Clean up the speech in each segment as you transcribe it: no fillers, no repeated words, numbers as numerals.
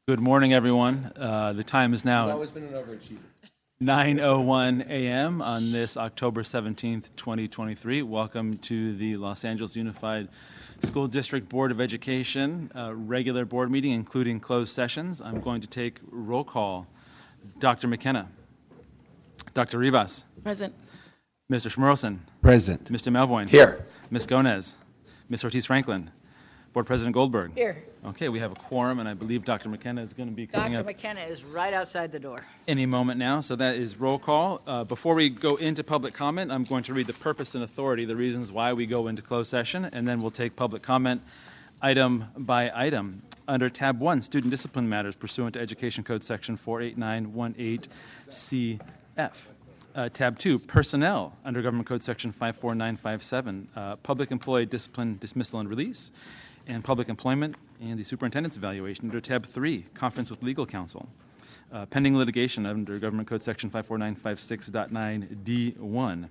Good morning, everyone. The time is I've now always been an overachiever. 9:01 a.m. on this October 17th, 2023. Welcome to the Los Angeles Unified School District Board of Education regular board meeting, including closed sessions. I'm going to take roll call. Dr. McKenna. Dr. Rivas. Present. Mr. Schmerlson. Present. Mr. Melvoin. Here. Ms. Gomez. Ms. Ortiz-Franklin. Board President Goldberg. Here. Okay, we have a quorum, and I believe Dr. McKenna is going to be coming Dr. up McKenna is right outside the door. any moment now, so that is roll call. Before we go into public comment, I'm going to read the purpose and authority, the reasons why we go into closed session, and then we'll take public comment item by item. Under tab 1, student discipline matters pursuant to Education Code section 48918CF. Tab 2, personnel under Government Code section 54957, public employee discipline, dismissal, and release, and public employment and the superintendent's evaluation. Under tab 3, conference with legal counsel. Pending litigation under Government Code section 54956.9D1.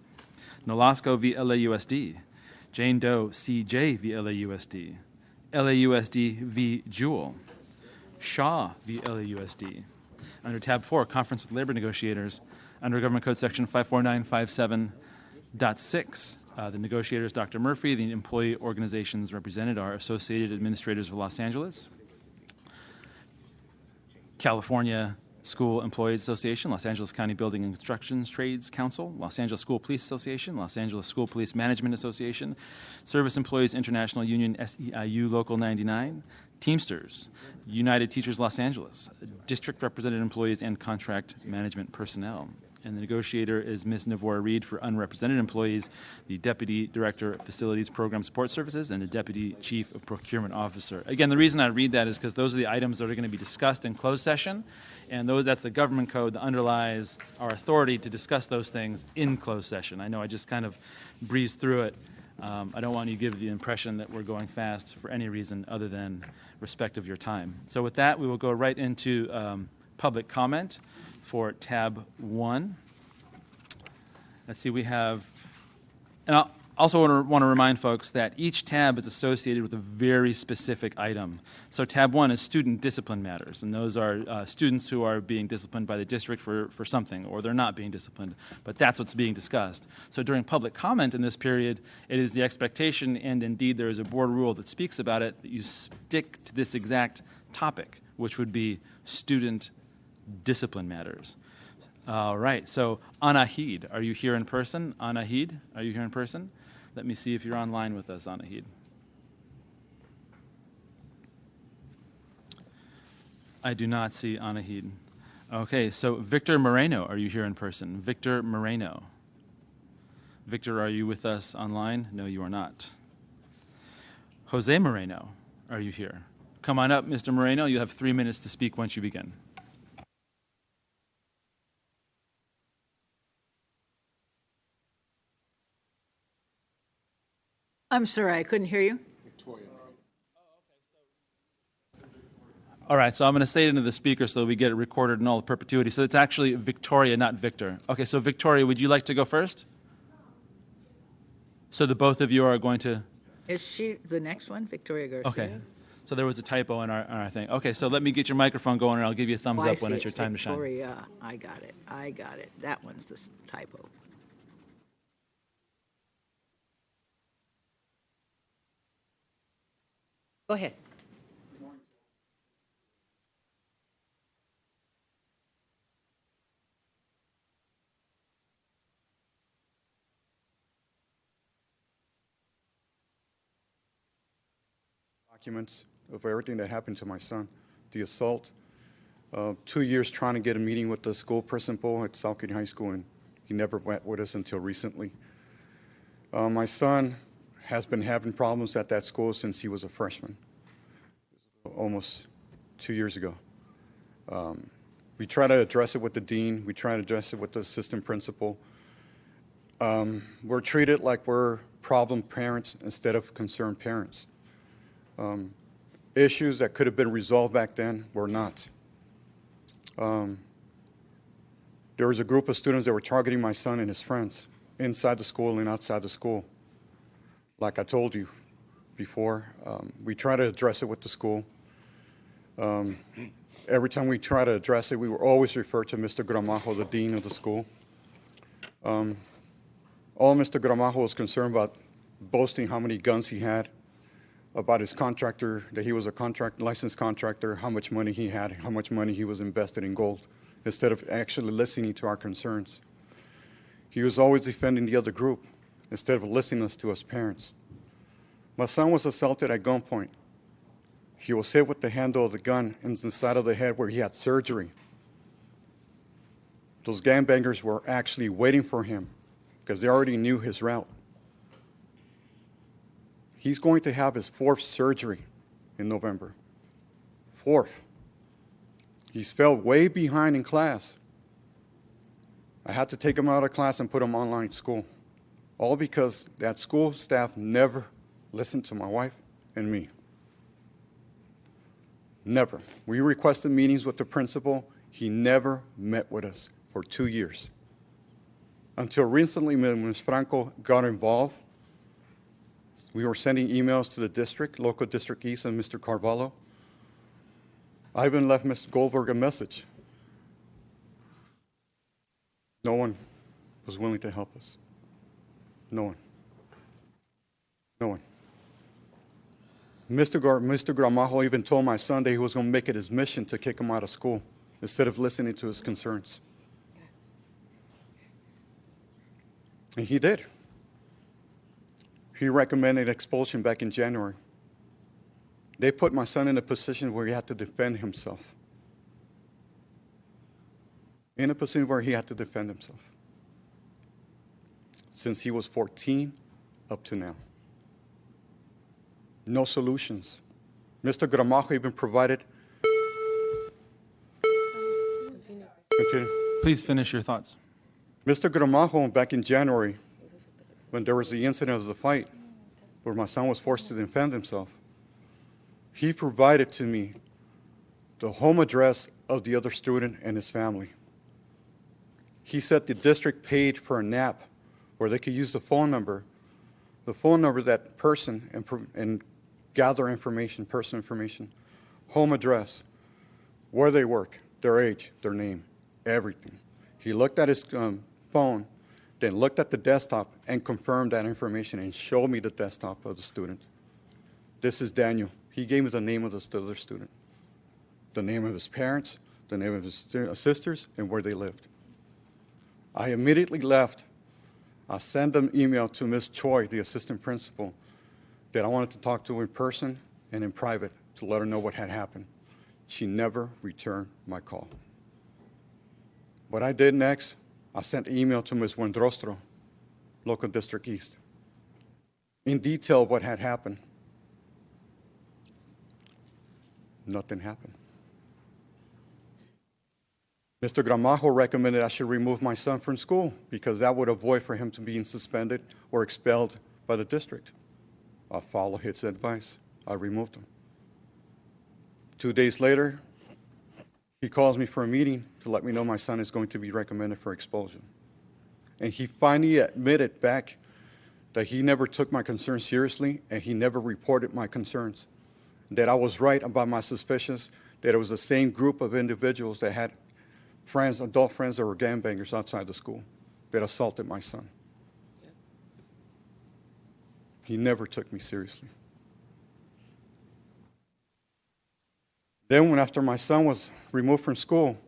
Nolasco v. LAUSD. Jane Doe CJ v. LAUSD. LAUSD v. Jewel. Shaw v. LAUSD. Under tab 4, conference with labor negotiators. Under Government Code section 54957.6. The negotiators, Dr. Murphy. The employee organizations represented are Associated Administrators of Los Angeles, California School Employees Association, Los Angeles County Building and Construction Trades Council, Los Angeles School Police Association, Los Angeles School Police Management Association, Service Employees International Union SEIU Local 99, Teamsters, United Teachers Los Angeles, District Represented Employees and Contract Management Personnel. And the negotiator is Ms. Navora Reed for unrepresented employees, the Deputy Director of Facilities Program Support Services, and the Deputy Chief of Procurement Officer. Again, the reason I read that is because those are the items that are going to be discussed in closed session, and that's the government code that underlies our authority to discuss those things in closed session. I know I just kind of breezed through it. I don't want you to give the impression that we're going fast for any reason other than respect of your time. So with that, we will go right into public comment for tab 1. Let's see, we have, and I also want to remind folks that each tab is associated with a very specific item. So tab 1 is student discipline matters, and those are students who are being disciplined by the district for something, or they're not being disciplined, but that's what's being discussed. So during public comment in this period, it is the expectation, and indeed there is a board rule that speaks about it, that you stick to this exact topic, which would be student discipline matters. All right, so Anahid, are you here in person? Anahid, are you here in person? Let me see if you're online with us, Anahid. I do not see Anahid. Okay, so Victor Moreno, are you here in person? Victor Moreno. Victor, are you with us online? No, you are not. Jose Moreno, are you here? Come on up, Mr. Moreno. You have 3 minutes to speak once you begin. I'm sorry, I couldn't hear you. Victoria. All right, so I'm going to say it into the speaker so we get it recorded in all perpetuity. So it's actually Victoria, not Victor. Okay, so Victoria, would you like to go first? So the both of you are going to... Is she the next one, Victoria Garcia? Okay, so there was a typo in our thing. Okay, so let me get your microphone going and I'll give you a thumbs Oh, I up when see, it's your time to shine. Victoria, I got it. That one's the typo. Go ahead. Documents of everything that happened to my son, the assault, 2 years trying to get a meeting with the school principal at South County High School, and he never met with us until recently. My son has been having problems at that school since he was a freshman, almost 2 years ago. We try to address it with the dean. We try to address it with the assistant principal. We're treated like we're problem parents instead of concerned parents. Issues that could have been resolved back then were not. There was a group of students that were targeting my son and his friends inside the school and outside the school. Like I told you before, we try to address it with the school. Every time we try to address it, we were always referred to Mr. Gramajo, the dean of the school. All Mr. Gramajo was concerned about boasting how many guns he had, about his contractor, that he was a licensed contractor, how much money he had, how much money he was invested in gold, instead of actually listening to our concerns. He was always defending the other group instead of listening to us parents. My son was assaulted at gunpoint. He was hit with the handle of the gun in the side of the head where he had surgery. Those gangbangers were actually waiting for him because they already knew his route. He's going to have his 4th surgery in November. 4th. He's fell way behind in class. I had to take him out of class and put him online school. All because that school staff never listened to my wife and me. Never. We requested meetings with the principal. He never met with us for 2 years. Until recently, when Ms. Franco got involved, we were sending emails to the district, local district East, and Mr. Carvalho. I even left Ms. Goldberg a message. No one was willing to help us. No one. No one. Mr. Gramajo even told my son that he was going to make it his mission to kick him out of school instead of listening to his concerns. And he did. He recommended expulsion back in January. They put my son in a position where he had to defend himself. In a position where he had to defend himself. Since he was 14 up to now. No solutions. Mr. Gramajo even provided. Continue. Please finish your thoughts. Mr. Gramajo, back in January, when there was the incident of the fight, where my son was forced to defend himself, he provided to me the home address of the other student and his family. He said the district paid for an app where they could use the phone number of that person and gather information, personal information, home address, where they work, their age, their name, everything. He looked at his phone, then looked at the desktop and confirmed that information and showed me the desktop of the student. This is Daniel. He gave me the name of the other student, the name of his parents, the name of his sisters, and where they lived. I immediately left. I sent an email to Ms. Choi, the assistant principal, that I wanted to talk to in person and in private to let her know what had happened. She never returned my call. What I did next, I sent an email to Ms. Wendrostro, local district East, in detail what had happened. Nothing happened. Mr. Gramajo recommended I should remove my son from school because that would avoid for him to being suspended or expelled by the district. I followed his advice. I removed him. 2 days later, he calls me for a meeting to let me know my son is going to be recommended for expulsion. And he finally admitted back that he never took my concerns seriously and he never reported my concerns. That I was right about my suspicions, that it was the same group of individuals that had friends, adult friends that were gangbangers outside the school that assaulted my son. He never took me seriously. Then after my son was removed from school,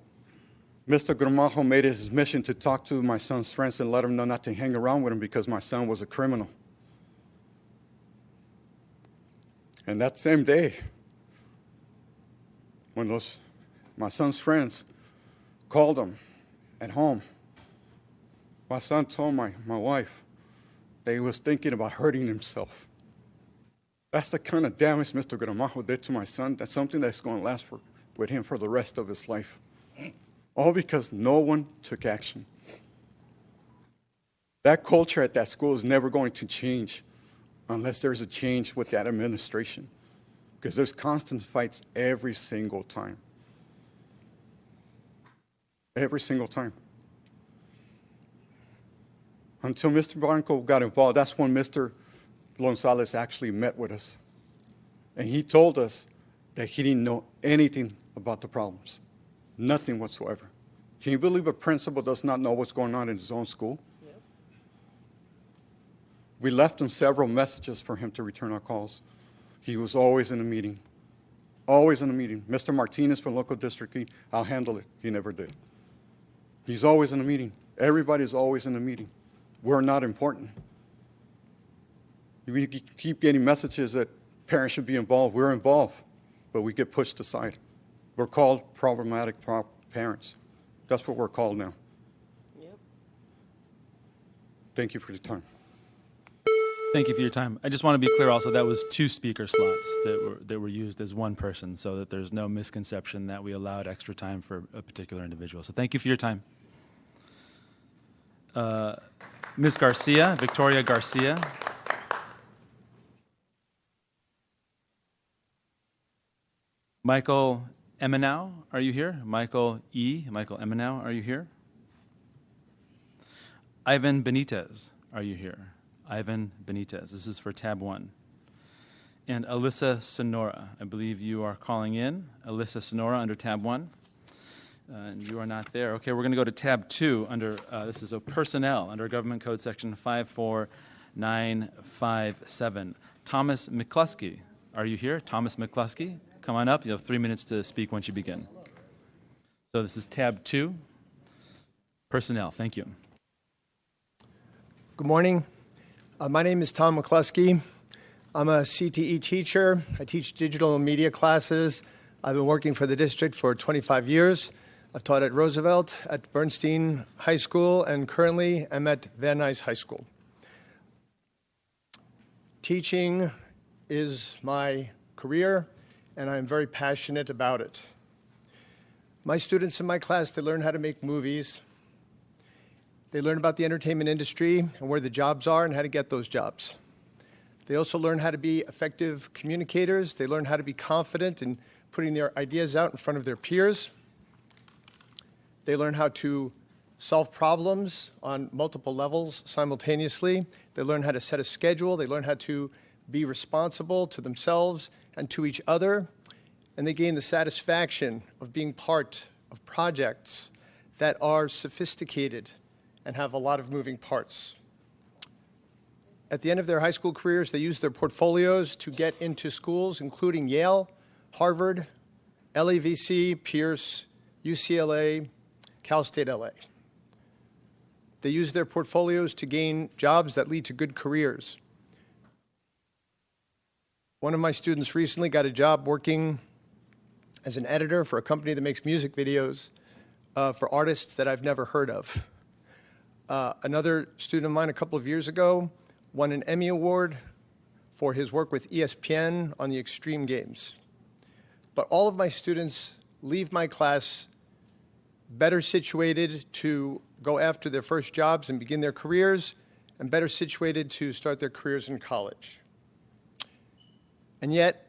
Mr. Gramajo made it his mission to talk to my son's friends and let them know not to hang around with him because my son was a criminal. And that same day, when my son's friends called him at home, my son told my wife that he was thinking about hurting himself. That's the kind of damage Mr. Gramajo did to my son. That's something that's going to last with him for the rest of his life. All because no one took action. That culture at that school is never going to change unless there's a change with that administration. Because there's constant fights every single time. Every single time. Until Mr. Blanco got involved, that's when Mr. Gonzalez actually met with us. And he told us that he didn't know anything about the problems. Nothing whatsoever. Can you believe a principal does not know what's going on in his own school? Yep. We left him several messages for him to return our calls. He was always in a meeting. Always in a meeting. Mr. Martinez from local district, I'll handle it. He never did. He's always in a meeting. Everybody's always in a meeting. We're not important. We keep getting messages that parents should be involved. We're involved, but we get pushed aside. We're called problematic parents. That's what we're called now. Yep. Thank you for your time. Thank you for your time. I just want to be clear also, that was 2 speaker slots that were used as one person, so that there's no misconception that we allowed extra time for a particular individual. So thank you for your time. Ms. Garcia, Victoria Garcia. Michael Eminow, are you here? Michael Eminow, are you here? Ivan Benitez, are you here? Ivan Benitez, this is for tab 1. And Alyssa Sonora, I believe you are calling in. Alyssa Sonora under tab 1. And you are not there. Okay, we're going to go to tab 2 under, this is a personnel, under Government Code section 54957. Thomas McCluskey, are you here? Thomas McCluskey, come on up. You have 3 minutes to speak once you begin. So this is tab 2, personnel. Thank you. Good morning. My name is Tom McCluskey. I'm a CTE teacher. I teach digital media classes. I've been working for the district for 25 years. I've taught at Roosevelt, at Bernstein High School, and currently I'm at Van Nuys High School. Teaching is my career, and I'm very passionate about it. My students in my class, they learn how to make movies. They learn about the entertainment industry and where the jobs are and how to get those jobs. They also learn how to be effective communicators. They learn how to be confident in putting their ideas out in front of their peers. They learn how to solve problems on multiple levels simultaneously. They learn how to set a schedule. They learn how to be responsible to themselves and to each other. And they gain the satisfaction of being part of projects that are sophisticated and have a lot of moving parts. At the end of their high school careers, they use their portfolios to get into schools, including Yale, Harvard, LAVC, Pierce, UCLA, Cal State LA. They use their portfolios to gain jobs that lead to good careers. One of my students recently got a job working as an editor for a company that makes music videos for artists that I've never heard of. Another student of mine a couple of years ago won an Emmy Award for his work with ESPN on the Extreme Games. But all of my students leave my class better situated to go after their first jobs and begin their careers, and better situated to start their careers in college. And yet,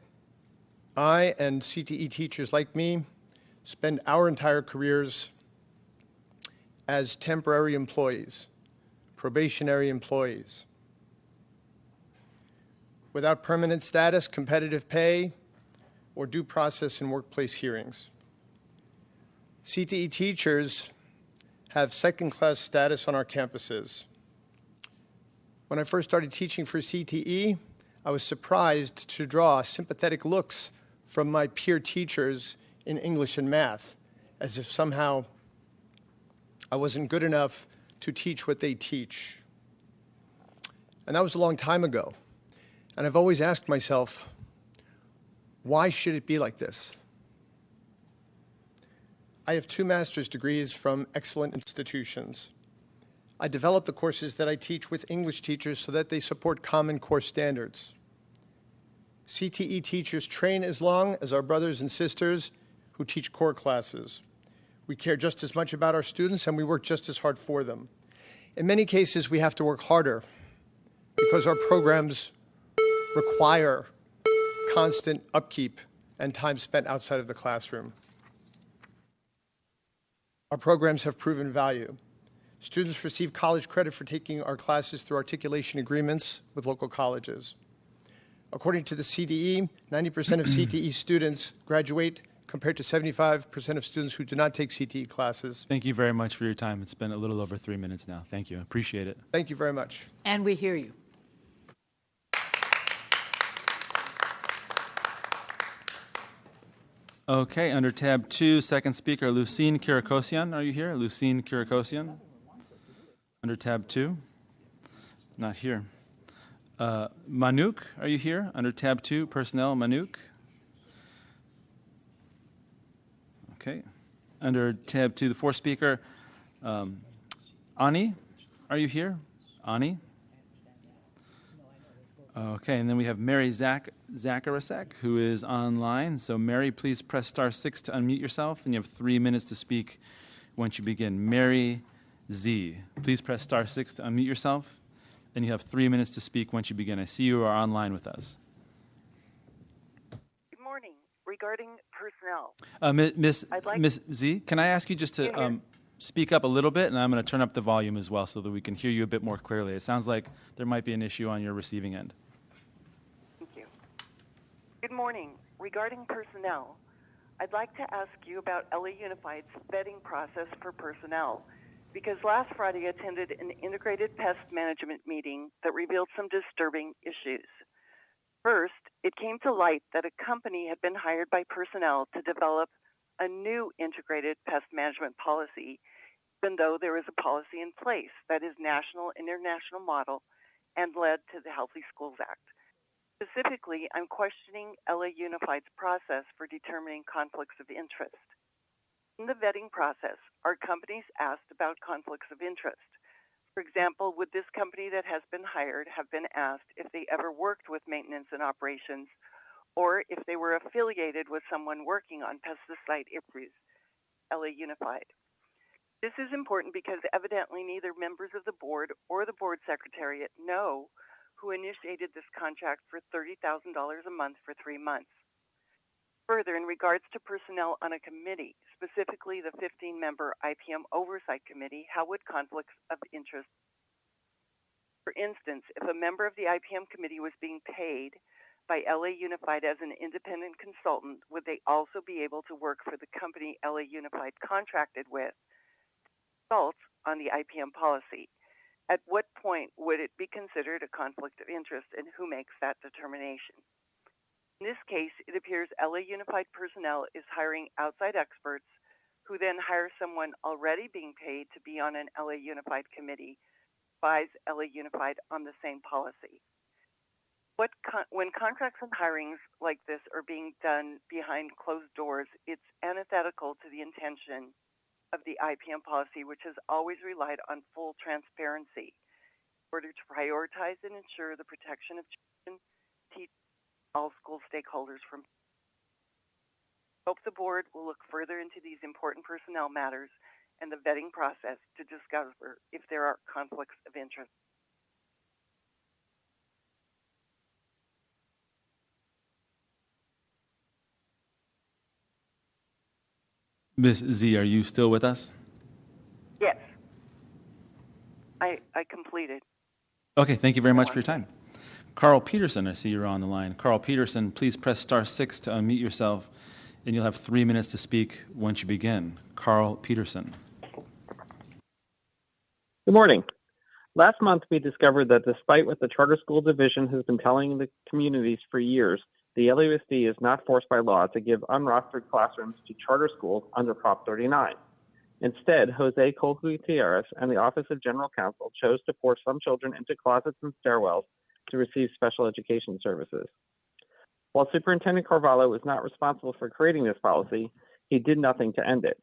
I and CTE teachers like me spend our entire careers as temporary employees, probationary employees, without permanent status, competitive pay, or due process in workplace hearings. CTE teachers have second-class status on our campuses. When I first started teaching for CTE, I was surprised to draw sympathetic looks from my peer teachers in English and math, as if somehow I wasn't good enough to teach what they teach. And that was a long time ago. And I've always asked myself, why should it be like this? I have 2 master's degrees from excellent institutions. I develop the courses that I teach with English teachers so that they support common core standards. CTE teachers train as long as our brothers and sisters who teach core classes. We care just as much about our students and we work just as hard for them. In many cases, we have to work harder because our programs require constant upkeep and time spent outside of the classroom. Our programs have proven value. Students receive college credit for taking our classes through articulation agreements with local colleges. According to the CDE, 90% of CTE students graduate compared to 75% of students who do not take CTE classes. Thank you very much for your time. It's been a little over 3 minutes now. Thank you. Appreciate it. Thank you very much. And we hear you. Okay, under tab 2, second speaker, Lucine Kirakosian. Are you here? Lucine Kirakosian? Under tab 2? Not here. Manuk, are you here? Under tab 2, personnel, Manuk. Okay. Under tab 2, the fourth speaker, Ani, are you here? Ani? Okay, and then we have Mary Zacharasek, who is online. So Mary, please press *6 to unmute yourself, and you have 3 minutes to speak once you begin. Mary Z, please press *6 to unmute yourself, and you have 3 minutes to speak once you begin. I see you are online with us. Good morning. Regarding personnel, Miss Z, can I ask you just to speak up a little bit, and I'm going to turn up the volume as well so that we can hear you a bit more clearly. It sounds like there might be an issue on your receiving end. Thank you. Good morning. Regarding personnel, I'd like to ask you about LA Unified's vetting process for personnel, because last Friday I attended an integrated pest management meeting that revealed some disturbing issues. First, it came to light that a company had been hired by personnel to develop a new integrated pest management policy, even though there is a policy in place that is national, international model, and led to the Healthy Schools Act. Specifically, I'm questioning LA Unified's process for determining conflicts of interest. In the vetting process, are companies asked about conflicts of interest? For example, would this company that has been hired have been asked if they ever worked with maintenance and operations, or if they were affiliated with someone working on pesticide issues, LA Unified? This is important because evidently neither members of the board or the board secretariat know who initiated this contract for $30,000 a month for 3 months. Further, in regards to personnel on a committee, specifically the 15-member IPM Oversight Committee, how would conflicts of interest? For instance, if a member of the IPM committee was being paid by LA Unified as an independent consultant, would they also be able to work for the company LA Unified contracted with to consult on the IPM policy? At what point would it be considered a conflict of interest, and who makes that determination? In this case, it appears LA Unified personnel is hiring outside experts who then hire someone already being paid to be on an LA Unified committee, advise LA Unified on the same policy. When contracts and hirings like this are being done behind closed doors, it's antithetical to the intention of the IPM policy, which has always relied on full transparency in order to prioritize and ensure the protection of children, teachers, all school stakeholders from. Hope the board will look further into these important personnel matters and the vetting process to discover if there are conflicts of interest. Ms. Z, are you still with us? Yes, I completed. Okay, thank you very much for your time. Carl Peterson, I see you're on the line. Carl Peterson, please press *6 to unmute yourself, and you'll have 3 minutes to speak once you begin. Carl Peterson. Good morning. Last month, we discovered that despite what the Charter School Division has been telling the communities for years, the LAUSD is not forced by law to give unrostered classrooms to charter schools under Prop 39. Instead, Jose Cole Gutierrez and the Office of General Counsel chose to force some children into closets and stairwells to receive special education services. While Superintendent Carvalho is not responsible for creating this policy, he did nothing to end it.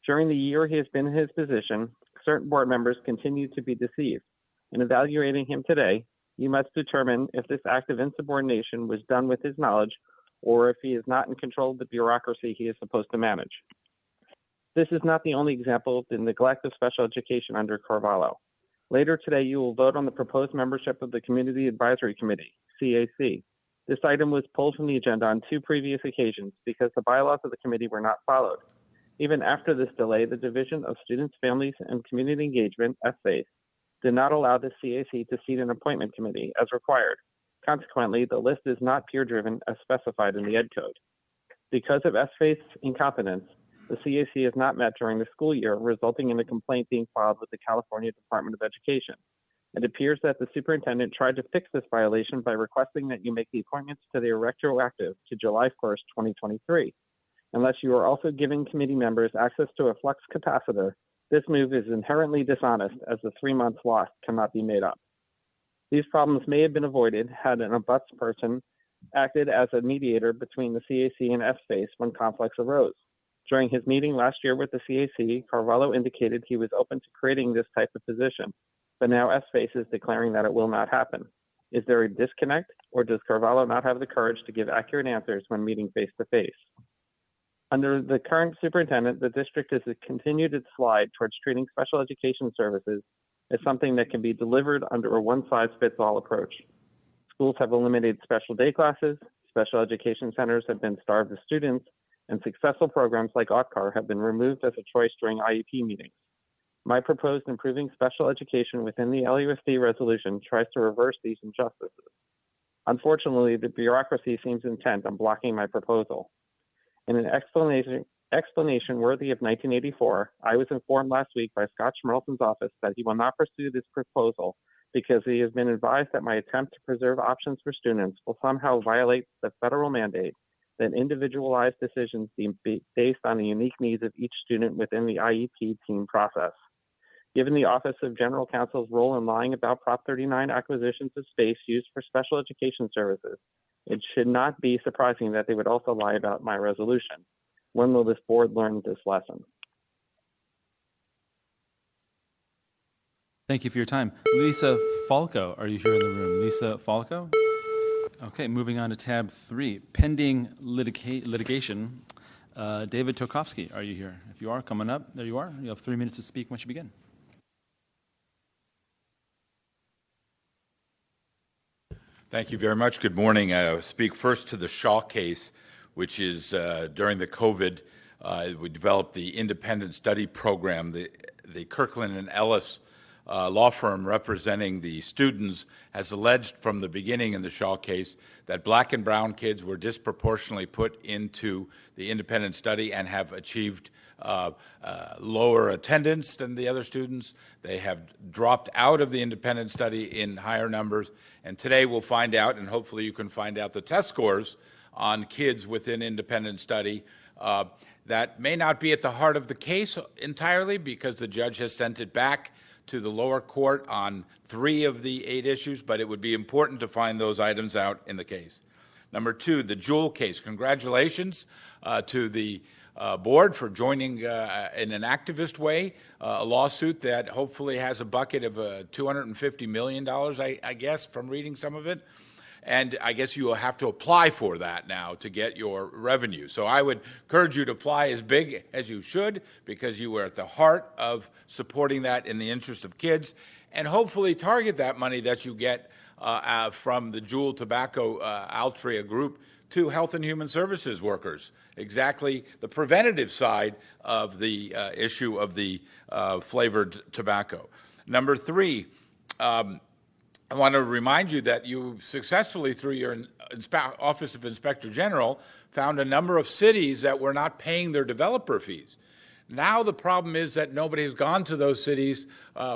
During the year he has been in his position, certain board members continue to be deceived. In evaluating him today, you must determine if this act of insubordination was done with his knowledge or if he is not in control of the bureaucracy he is supposed to manage. This is not the only example of the neglect of special education under Carvalho. Later today, you will vote on the proposed membership of the Community Advisory Committee, CAC. This item was pulled from the agenda on 2 previous occasions because the bylaws of the committee were not followed. Even after this delay, the Division of Students, Families, and Community Engagement, FFACE, did not allow the CAC to seat an appointment committee as required. Consequently, the list is not peer-driven as specified in the Ed Code. Because of SFACE's incompetence, the CAC is not met during the school year, resulting in a complaint being filed with the California Department of Education. It appears that the superintendent tried to fix this violation by requesting that you make the appointments today retroactive to July 1st, 2023. Unless you are also giving committee members access to a flux capacitor, this move is inherently dishonest as the 3 months lost cannot be made up. These problems may have been avoided had an abuts person acted as a mediator between the CAC and SFACE when conflicts arose. During his meeting last year with the CAC, Carvalho indicated he was open to creating this type of position, but now SFACE is declaring that it will not happen. Is there a disconnect, or does Carvalho not have the courage to give accurate answers when meeting face-to-face? Under the current superintendent, the district has continued its slide towards treating special education services as something that can be delivered under a one-size-fits-all approach. Schools have eliminated special day classes, special education centers have been starved of students, and successful programs like OTCAR have been removed as a choice during IEP meetings. My proposed improving special education within the LUSD resolution tries to reverse these injustices. Unfortunately, the bureaucracy seems intent on blocking my proposal. In an explanation worthy of 1984, I was informed last week by Scott Schmerlton's office that he will not pursue this proposal because he has been advised that my attempt to preserve options for students will somehow violate the federal mandate that individualized decisions be based on the unique needs of each student within the IEP team process. Given the Office of General Counsel's role in lying about Prop 39 acquisitions of space used for special education services, it should not be surprising that they would also lie about my resolution. When will this board learn this lesson? Thank you for your time. Lisa Falco, are you here in the room? Lisa Falco? Okay, moving on to tab 3, pending litigation. David Tokovsky, are you here? If you are, coming up. There you are. You have 3 minutes to speak once you begin. Thank you very much. Good morning. I speak first to the Shaw case, which is during the COVID, we developed the independent study program. The Kirkland and Ellis law firm representing the students has alleged from the beginning in the Shaw case that black and brown kids were disproportionately put into the independent study and have achieved lower attendance than the other students. They have dropped out of the independent study in higher numbers. And today we'll find out, and hopefully you can find out the test scores on kids within independent study. That may not be at the heart of the case entirely because the judge has sent it back to the lower court on 3 of the 8 issues, but it would be important to find those items out in the case. Number 2, the Jewel case. Congratulations to the board for joining in an activist way a lawsuit that hopefully has a bucket of $250 million, I guess, from reading some of it. And I guess you will have to apply for that now to get your revenue. So I would encourage you to apply as big as you should because you are at the heart of supporting that in the interest of kids and hopefully target that money that you get from the Juul Tobacco Altria group to Health and Human Services workers, exactly the preventative side of the issue of the flavored tobacco. Number 3, I want to remind you that you successfully, through your Office of Inspector General, found a number of cities that were not paying their developer fees. Now the problem is that nobody has gone to those cities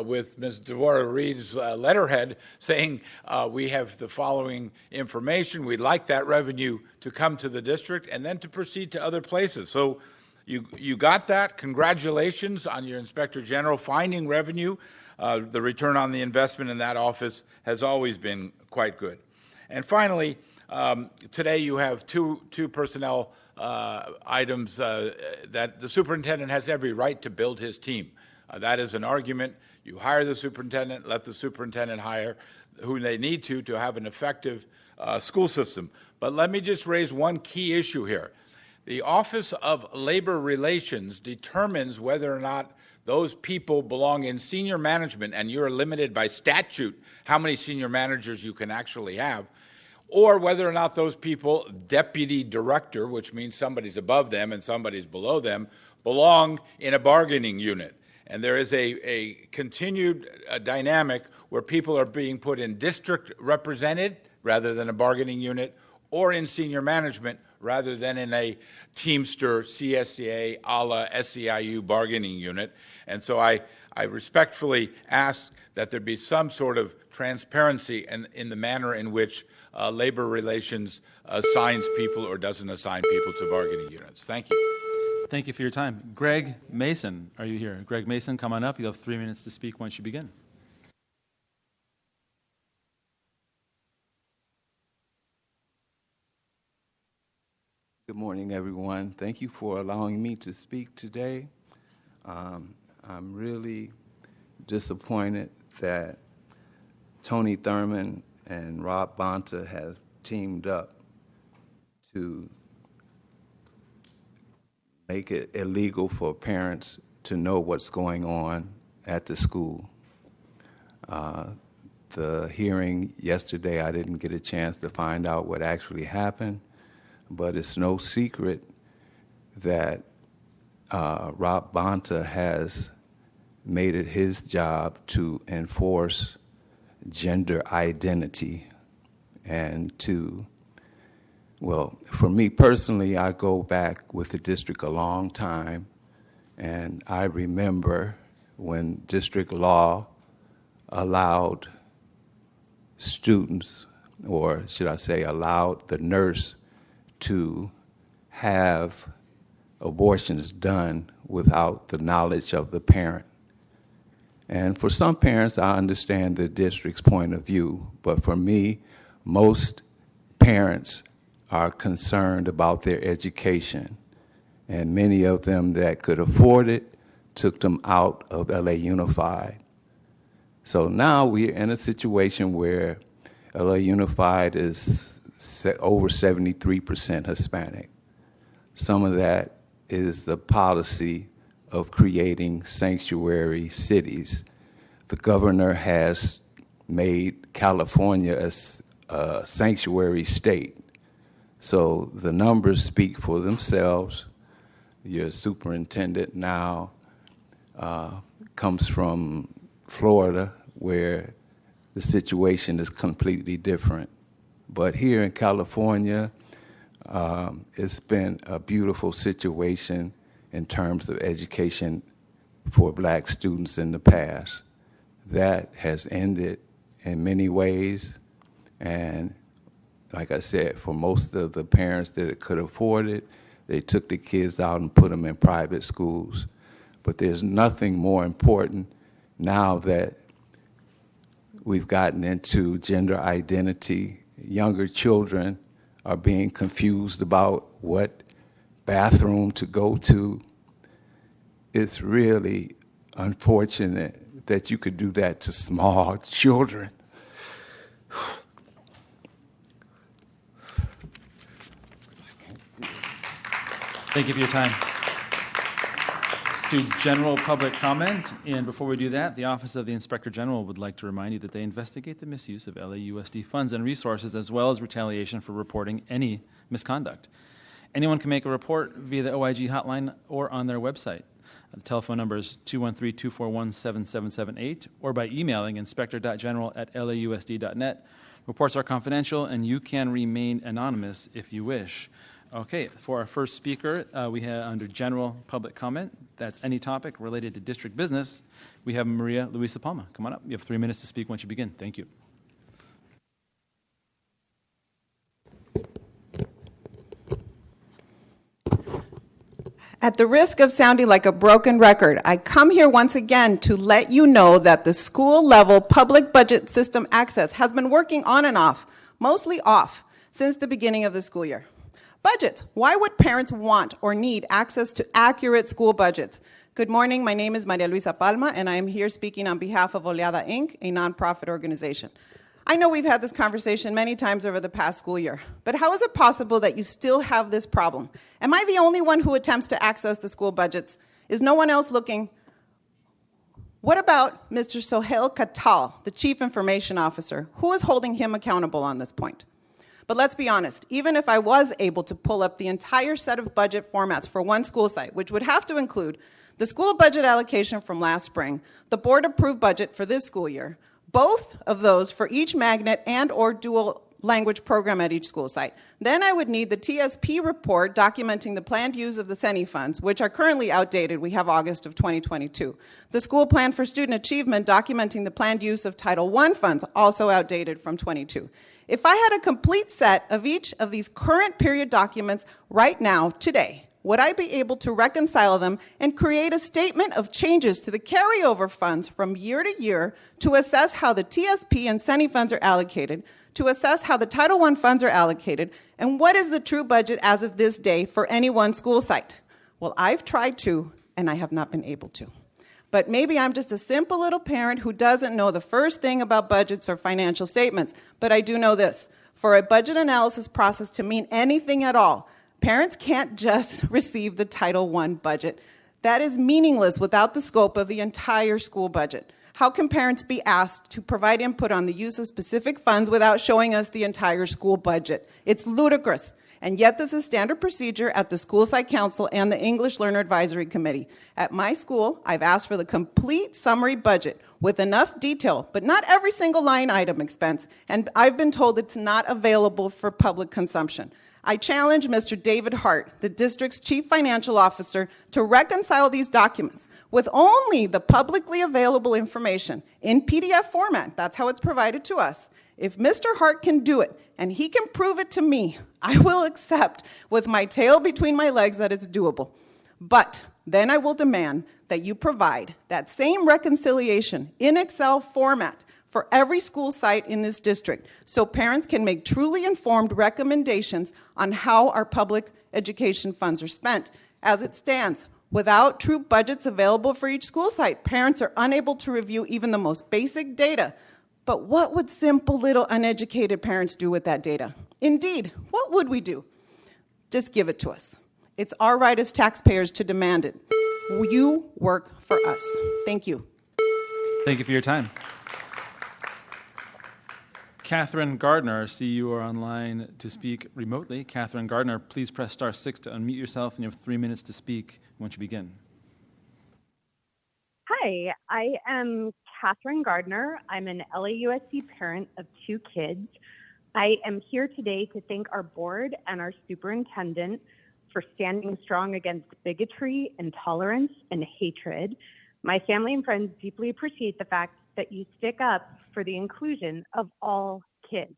with Ms. Devorah Reed's letterhead saying, we have the following information, we'd like that revenue to come to the district and then to proceed to other places. So you got that. Congratulations on your Inspector General finding revenue. The return on the investment in that office has always been quite good. And finally, today you have two personnel items that the superintendent has every right to build his team. That is an argument. You hire the superintendent, let the superintendent hire who they need to have an effective school system. But let me just raise one key issue here. The Office of Labor Relations determines whether or not those people belong in senior management, and you're limited by statute how many senior managers you can actually have, or whether or not those people, deputy director, which means somebody's above them and somebody's below them, belong in a bargaining unit. And there is a continued dynamic where people are being put in district represented rather than a bargaining unit, or in senior management rather than in a Teamster, CSCA, a la SEIU bargaining unit. And so I respectfully ask that there be some sort of transparency in the manner in which labor relations assigns people or doesn't assign people to bargaining units. Thank you. Thank you for your time. Greg Mason, are you here? Greg Mason, come on up. You have 3 minutes to speak once you begin. Good morning, everyone. Thank you for allowing me to speak today. I'm really disappointed that Tony Thurman and Rob Bonta have teamed up to make it illegal for parents to know what's going on at the school. The hearing yesterday, I didn't get a chance to find out what actually happened, but it's no secret that Rob Bonta has made it his job to enforce gender identity and to, well, for me personally, I go back with the district a long time, and I remember when district law allowed students, or should I say allowed the nurse to have abortions done without the knowledge of the parent. And for some parents, I understand the district's point of view, but for me, most parents are concerned about their education, and many of them that could afford it took them out of LA Unified. So now we're in a situation where LA Unified is over 73% Hispanic. Some of that is the policy of creating sanctuary cities. The governor has made California a sanctuary state. So the numbers speak for themselves. Your superintendent now comes from Florida, where the situation is completely different. But here in California, it's been a beautiful situation in terms of education for black students in the past. That has ended in many ways, and like I said, for most of the parents that could afford it, they took the kids out and put them in private schools. But there's nothing more important now that we've gotten into gender identity. Younger children are being confused about what bathroom to go to. It's really unfortunate that you could do that to small children. Thank you for your time. To general public comment, and before we do that, the Office of the Inspector General would like to remind you that they investigate the misuse of LAUSD funds and resources, as well as retaliation for reporting any misconduct. Anyone can make a report via the OIG hotline or on their website. The telephone number is 213-241-7778, or by emailing inspector.general@lausd.net. Reports are confidential, and you can remain anonymous if you wish. Okay, for our first speaker, we have under general public comment, that's any topic related to district business, we have Maria Luisa Palma. Come on up. You have 3 minutes to speak once you begin. Thank you. At the risk of sounding like a broken record, I come here once again to let you know that the school-level public budget system access has been working on and off, mostly off, since the beginning of the school year. Budgets. Why would parents want or need access to accurate school budgets? Good morning. My name is Maria Luisa Palma, and I am here speaking on behalf of Oleada, Inc., a nonprofit organization. I know we've had this conversation many times over the past school year, but how is it possible that you still have this problem? Am I the only one who attempts to access the school budgets? Is no one else looking? What about Mr. Sohail Katal, the Chief Information Officer? Who is holding him accountable on this point? But let's be honest, even if I was able to pull up the entire set of budget formats for one school site, which would have to include the school budget allocation from last spring, the board-approved budget for this school year, both of those for each magnet and or dual language program at each school site. Then I would need the TSP report documenting the planned use of the CENI funds, which are currently outdated. We have August of 2022. The school plan for student achievement documenting the planned use of Title I funds, also outdated from 22. If I had a complete set of each of these current period documents right now, today, would I be able to reconcile them and create a statement of changes to the carryover funds from year to year to assess how the TSP and CENI funds are allocated, to assess how the Title I funds are allocated, and what is the true budget as of this day for any one school site? Well, I've tried to, and I have not been able to. But maybe I'm just a simple little parent who doesn't know the first thing about budgets or financial statements. But I do know this. For a budget analysis process to mean anything at all, parents can't just receive the Title I budget. That is meaningless without the scope of the entire school budget. How can parents be asked to provide input on the use of specific funds without showing us the entire school budget? It's ludicrous. And yet this is standard procedure at the School Site Council and the English Learner Advisory Committee. At my school, I've asked for the complete summary budget with enough detail, but not every single line item expense, and I've been told it's not available for public consumption. I challenge Mr. David Hart, the district's chief financial officer, to reconcile these documents with only the publicly available information in PDF format. That's how it's provided to us. If Mr. Hart can do it, and he can prove it to me, I will accept with my tail between my legs that it's doable. But then I will demand that you provide that same reconciliation in Excel format for every school site in this district so parents can make truly informed recommendations on how our public education funds are spent. As it stands, without true budgets available for each school site, parents are unable to review even the most basic data. But what would simple little uneducated parents do with that data? Indeed, what would we do? Just give it to us. It's our right as taxpayers to demand it. You work for us. Thank you. Thank you for your time. Catherine Gardner, I see you are online to speak remotely. Catherine Gardner, please press *6 to unmute yourself, and you have 3 minutes to speak once you begin. Hi, I am Catherine Gardner. I'm an LAUSD parent of 2 kids. I am here today to thank our board and our superintendent for standing strong against bigotry, intolerance, and hatred. My family and friends deeply appreciate the fact that you stick up for the inclusion of all kids.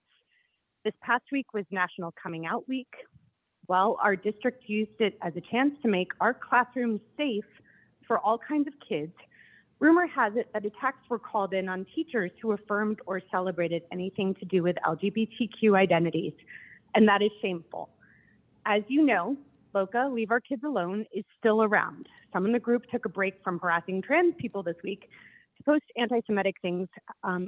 This past week was National Coming Out Week. Well, our district used it as a chance to make our classrooms safe for all kinds of kids. Rumor has it that attacks were called in on teachers who affirmed or celebrated anything to do with LGBTQ identities, and that is shameful. As you know, LOCA, Leave Our Kids Alone, is still around. Some in the group took a break from harassing trans people this week to post anti-Semitic things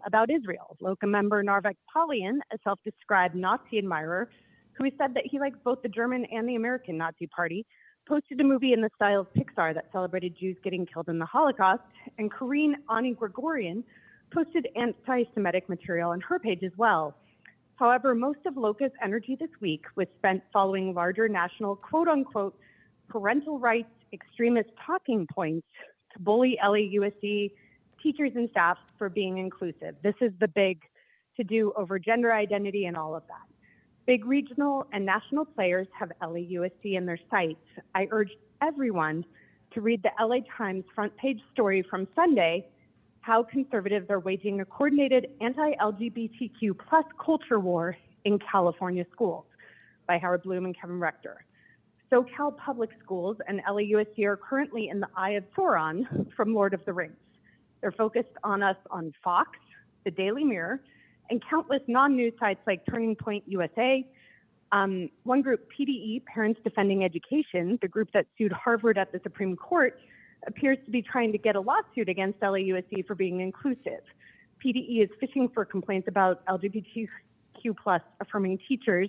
about Israel. LOCA member Narvek Polian, a self-described Nazi admirer, who has said that he likes both the German and the American Nazi Party, posted a movie in the style of Pixar that celebrated Jews getting killed in the Holocaust, and Corrine Ani Gregorian posted anti-Semitic material on her page as well. However, most of LOCA's energy this week was spent following larger national quote-unquote parental rights extremist talking points to bully LAUSD teachers and staff for being inclusive. This is the big to-do over gender identity and all of that. Big regional and national players have LAUSD in their sights. I urge everyone to read the LA Times front page story from Sunday, How Conservatives Are Waging a Coordinated Anti-LGBTQ plus Culture War in California Schools by Howard Bloom and Kevin Rector. SoCal Public Schools and LAUSD are currently in the eye of Sauron from Lord of the Rings. They're focused on us on Fox, the Daily Mirror, and countless non-news sites like Turning Point USA. One group, PDE, Parents Defending Education, the group that sued Harvard at the Supreme Court, appears to be trying to get a lawsuit against LAUSD for being inclusive. PDE is fishing for complaints about LGBTQ plus affirming teachers.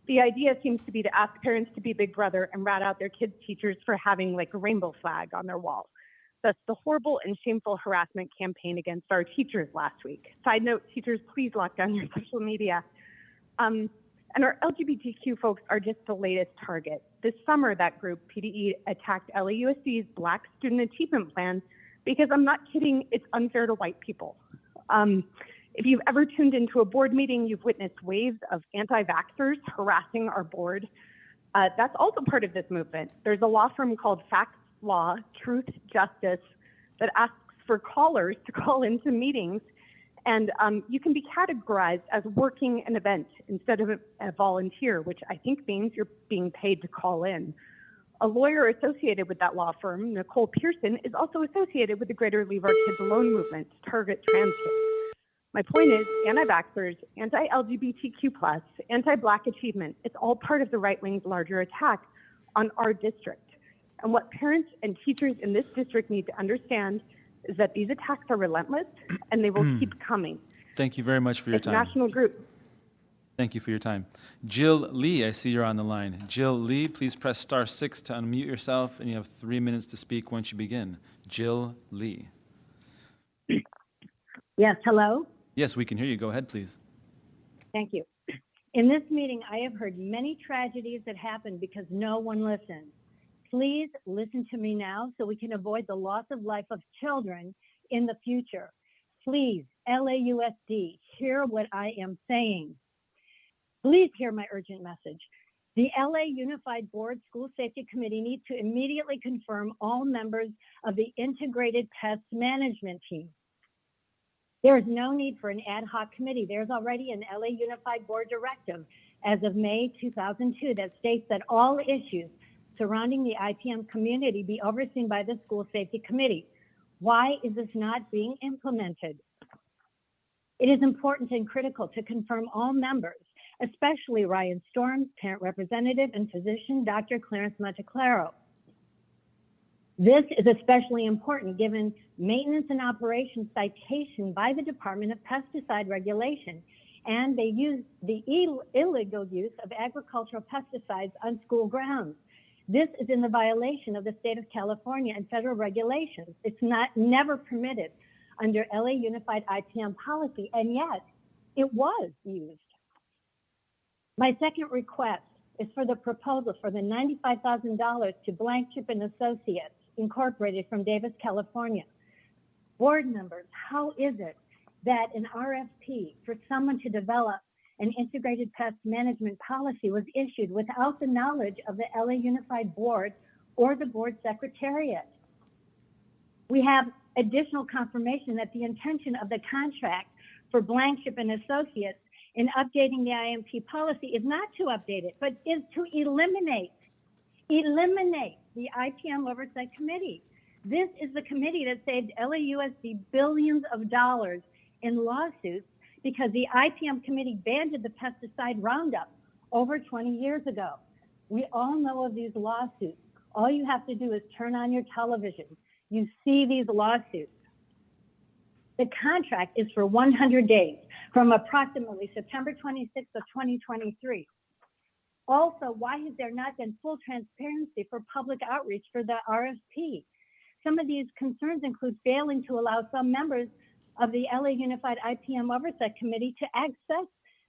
The idea seems to be to ask parents to be Big Brother and rat out their kids' teachers for having like a rainbow flag on their wall. Thus, the horrible and shameful harassment campaign against our teachers last week. Side note, teachers, please lock down your social media. And our LGBTQ folks are just the latest target. This summer, that group, PDE, attacked LAUSD's Black Student Achievement Plan because, I'm not kidding, it's unfair to white people. If you've ever tuned into a board meeting, you've witnessed waves of anti-vaxxers harassing our board. That's also part of this movement. There's a law firm called Facts Law, Truth, Justice, that asks for callers to call into meetings, and you can be categorized as working an event instead of a volunteer, which I think means you're being paid to call in. A lawyer associated with that law firm, Nicole Pearson, is also associated with the Greater Leave Our Kids Alone movement to target trans kids. My point is, anti-vaxxers, anti-LGBTQ+, anti-Black achievement, it's all part of the right wing's larger attack on our district. And what parents and teachers in this district need to understand is that these attacks are relentless and they will keep coming. Thank you very much for your time. National group. Thank you for your time. Jill Lee, I see you're on the line. Jill Lee, please press *6 to unmute yourself, and you have 3 minutes to speak once you begin. Jill Lee. Yes, hello? Yes, we can hear you. Go ahead, please. Thank you. In this meeting, I have heard many tragedies that happened because no one listened. Please listen to me now so we can avoid the loss of life of children in the future. Please, LAUSD, hear what I am saying. Please hear my urgent message. The LA Unified Board School Safety Committee needs to immediately confirm all members of the Integrated Pest Management Team. There is no need for an ad hoc committee. There's already an LA Unified Board directive as of May 2002 that states that all issues surrounding the IPM community be overseen by the School Safety Committee. Why is this not being implemented? It is important and critical to confirm all members, especially Ryan Storms, parent representative, and physician Dr. Clarence Monteclaro. This is especially important given maintenance and operations citation by the Department of Pesticide Regulation, and they use the illegal use of agricultural pesticides on school grounds. This is in the violation of the state of California and federal regulations. It's never permitted under LA Unified IPM policy, and yet it was used. My second request is for the proposal for the $95,000 to Blank Chip and Associates, Incorporated from Davis, California. Board members, how is it that an RFP for someone to develop an integrated pest management policy was issued without the knowledge of the LA Unified Board or the board secretariat? We have additional confirmation that the intention of the contract for Blank Chip and Associates in updating the IMP policy is not to update it, but is to eliminate the IPM Oversight Committee. This is the committee that saved LAUSD billions of dollars in lawsuits because the IPM committee banned the pesticide Roundup over 20 years ago. We all know of these lawsuits. All you have to do is turn on your television. You see these lawsuits. The contract is for 100 days from approximately September 26th of 2023. Also, why has there not been full transparency for public outreach for the RFP? Some of these concerns include failing to allow some members of the LA Unified IPM Oversight Committee to access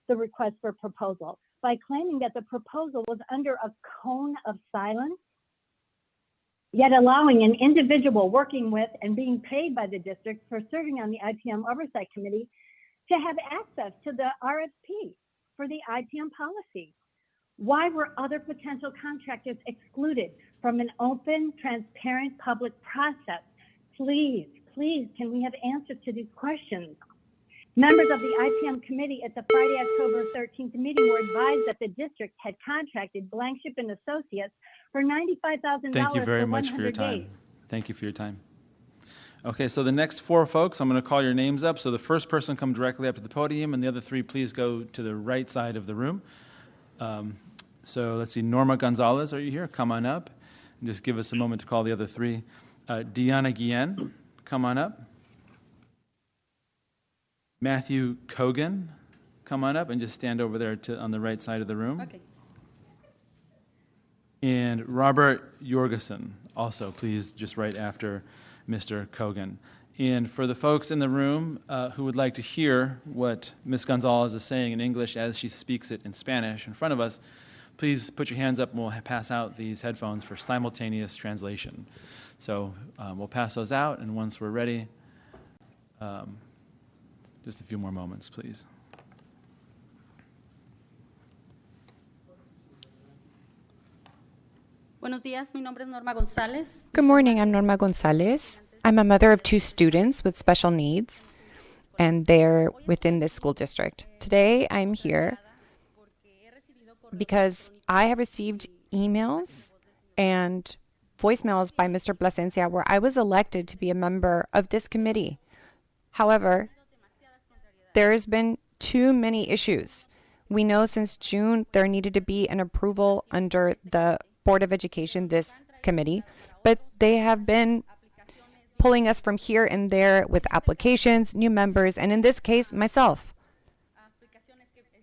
the request for proposal by claiming that the proposal was under a cone of silence, yet allowing an individual working with and being paid by the district for serving on the IPM Oversight Committee to have access to the RFP for the IPM policy. Why were other potential contractors excluded from an open, transparent public process? Please, can we have answers to these questions? Members of the IPM committee at the Friday, October 13th meeting were advised that the district had contracted Blank Chip and Associates for $95,000. Thank you very much for your time. Thank you for your time. Okay, so the next four folks, I'm going to call your names up. So the first person come directly up to the podium, and the other three, please go to the right side of the room. So let's see, Norma Gonzalez, are you here? Come on up. And just give us a moment to call the other three. Deanna Guillen, come on up. Matthew Kogan, come on up and just stand over there on the right side of the room. Okay. And Robert Jorgensen, also, please, just right after Mr. Kogan. And for the folks in the room who would like to hear what Ms. Gonzalez is saying in English as she speaks it in Spanish in front of us, please put your hands up and we'll pass out these headphones for simultaneous translation. So we'll pass those out, and once we're ready, Just a few more moments, please. Buenos días, mi nombre es Norma González. Good morning, I'm Norma Gonzalez. I'm a mother of 2 students with special needs, and they're within this school district. Today, I'm here because I have received emails and voicemails by Mr. Plasencia where I was elected to be a member of this committee. However, there's been too many issues. We know since June there needed to be an approval under the Board of Education, this committee, but they have been pulling us from here and there with applications, new members, and in this case, myself.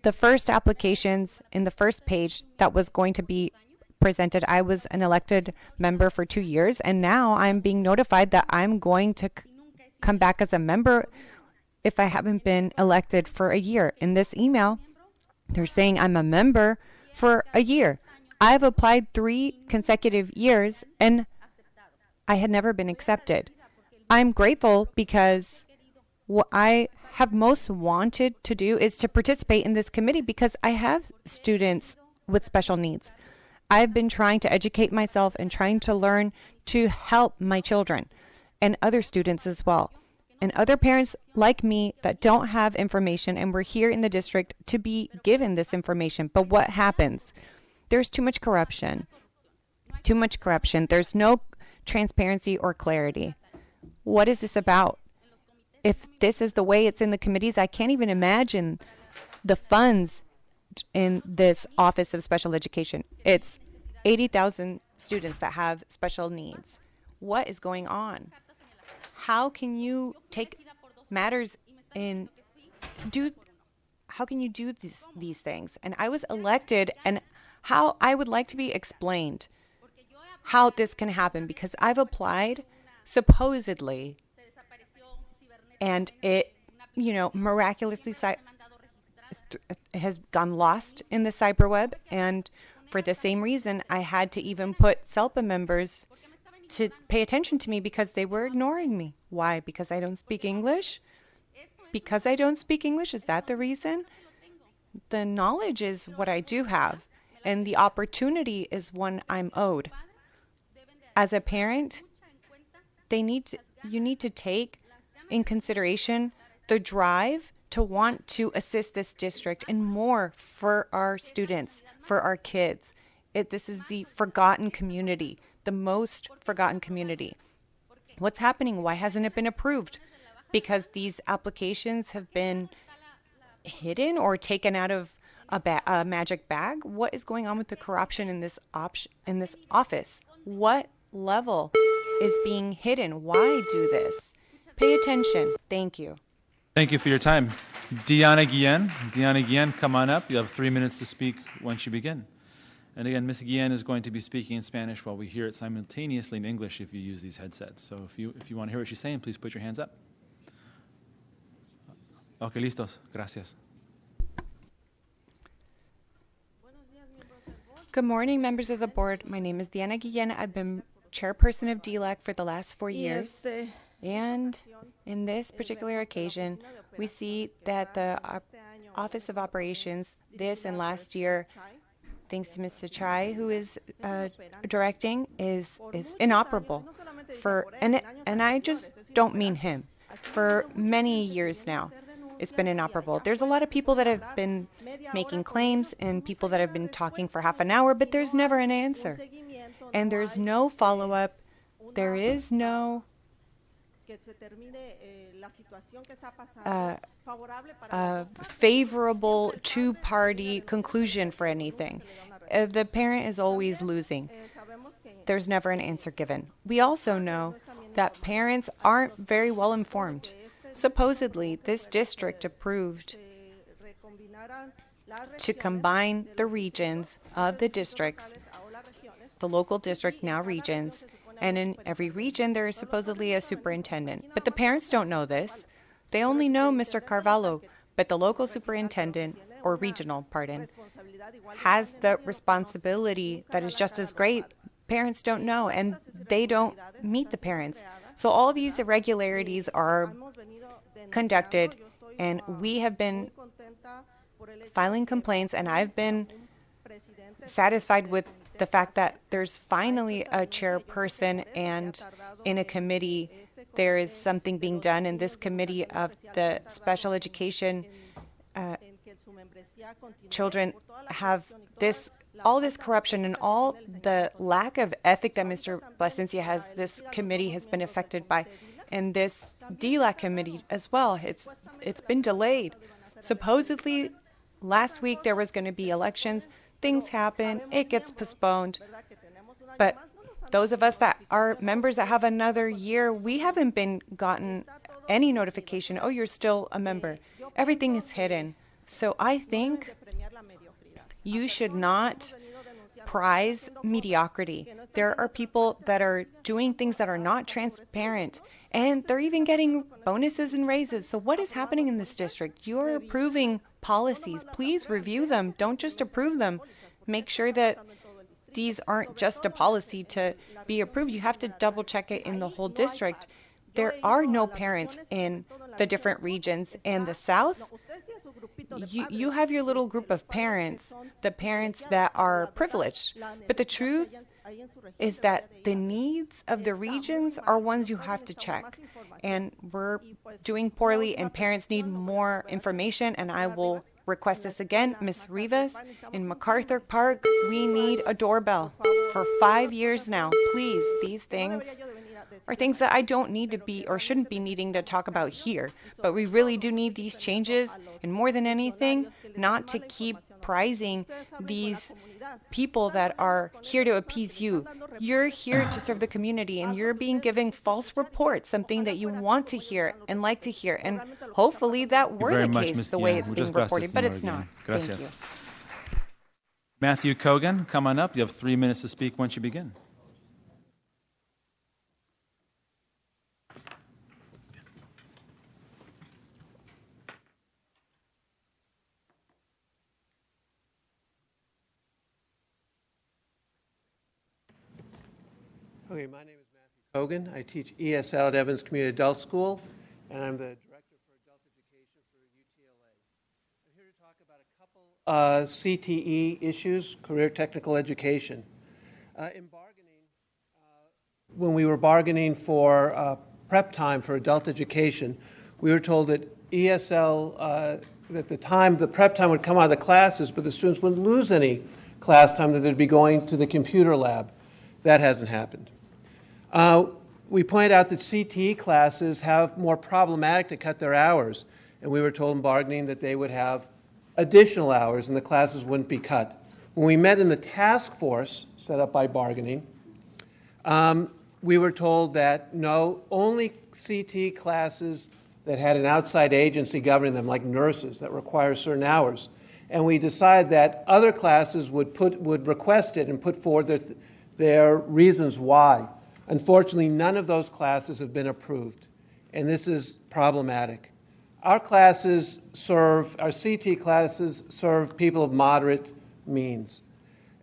The first applications in the first page that was going to be presented, I was an elected member for 2 years, and now I'm being notified that I'm going to come back as a member if I haven't been elected for a year. In this email, they're saying I'm a member for a year. I've applied 3 consecutive years, and I had never been accepted. I'm grateful because what I have most wanted to do is to participate in this committee because I have students with special needs. I've been trying to educate myself and trying to learn to help my children and other students as well, and other parents like me that don't have information, and we're here in the district to be given this information. But what happens? There's too much corruption. Too much corruption. There's no transparency or clarity. What is this about? If this is the way it's in the committees, I can't even imagine the funds in this Office of Special Education. It's 80,000 students that have special needs. What is going on? How can you take matters in how can you do these things? And I was elected, and how I would like to be explained how this can happen, because I've applied supposedly and it, miraculously has gone lost in the cyberweb. And for the same reason, I had to even put SELPA members to pay attention to me because they were ignoring me. Why? Because I don't speak English? Because I don't speak English? Is that the reason? The knowledge is what I do have, and the opportunity is one I'm owed. As a parent, you need to take in consideration the drive to want to assist this district and more for our students, for our kids. This is the forgotten community, the most forgotten community. What's happening? Why hasn't it been approved? Because these applications have been hidden or taken out of a magic bag? What is going on with the corruption in this office? What level is being hidden? Why do this? Pay attention. Thank you. Thank you for your time. Diana Guillen, come on up. You have 3 minutes to speak once you begin. And again, Ms. Guillen is going to be speaking in Spanish while we hear it simultaneously in English if you use these headsets. So if you want to hear what she's saying, please put your hands up. Okay, listos. Gracias. Good morning, members of the board. My name is Diana Guillen. I've been chairperson of DLAC for the last 4 years. And in this particular occasion, we see that the Office of Operations this and last year, thanks to Mr. Chai, who is directing, is inoperable. And I just don't mean him. For many years now, it's been inoperable. There's a lot of people that have been making claims and people that have been talking for half an hour, but there's never an answer. And there's no follow-up. There is no favorable two-party conclusion for anything. The parent is always losing. There's never an answer given. We also know that parents aren't very well informed. Supposedly, this district approved to combine the regions of the districts, the local district, now regions, and in every region there is supposedly a superintendent. But the parents don't know this. They only know Mr. Carvalho, but the local superintendent, or regional, has the responsibility that is just as great. Parents don't know, and they don't meet the parents. So all these irregularities are conducted And we have been filing complaints, and I've been satisfied with the fact that there's finally a chairperson, and in a committee there is something being done in this committee of the special education. Children have all this corruption and all the lack of ethic that Mr. Plasencia has. This committee has been affected by, and this DLAC committee as well. It's been delayed. Supposedly last week there was going to be elections. Things happen. It gets postponed. But those of us that are members that have another year, we haven't been gotten any notification. Oh, you're still a member. Everything is hidden. So I think you should not prize mediocrity. There are people that are doing things that are not transparent, and they're even getting bonuses and raises. So what is happening in this district? You're approving policies. Please review them. Don't just approve them. Make sure that these aren't just a policy to be approved. You have to double check it in the whole district. There are no parents in the different regions. In the South, you have your little group of parents, the parents that are privileged. But the truth is that the needs of the regions are ones you have to check. And we're doing poorly, and parents need more information, and I will request this again. Ms. Rivas, in MacArthur Park, we need a doorbell. For 5 years now, please, these things are things that I don't need to be or shouldn't be needing to talk about here. But we really do need these changes, and more than anything, not to keep prizing these people that are here to appease you. You're here to serve the community, and you're being given false reports, something that you want to hear and like to hear. And hopefully that were the case the way it's being reported, but it's not. Thank you. Matthew Kogan, come on up. You have 3 minutes to speak once you begin. Okay, my name is Matthew Kogan. I teach ESL at Evans Community Adult School, and I'm the Director for Adult Education for UTLA. I'm here to talk about a couple CTE issues, Career Technical Education. In bargaining, when we were bargaining for prep time for adult education, we were told that ESL, that the prep time would come out of the classes, but the students wouldn't lose any class time, that they'd be going to the computer lab. That hasn't happened. We pointed out that CTE classes have more problematic to cut their hours, and we were told in bargaining that they would have additional hours and the classes wouldn't be cut. When we met in the task force set up by bargaining, we were told that no, only CTE classes that had an outside agency governing them, like nurses, that require certain hours. And we decided that other classes would request it and put forward their reasons why. Unfortunately, none of those classes have been approved, and this is problematic. Our CT classes serve people of moderate means.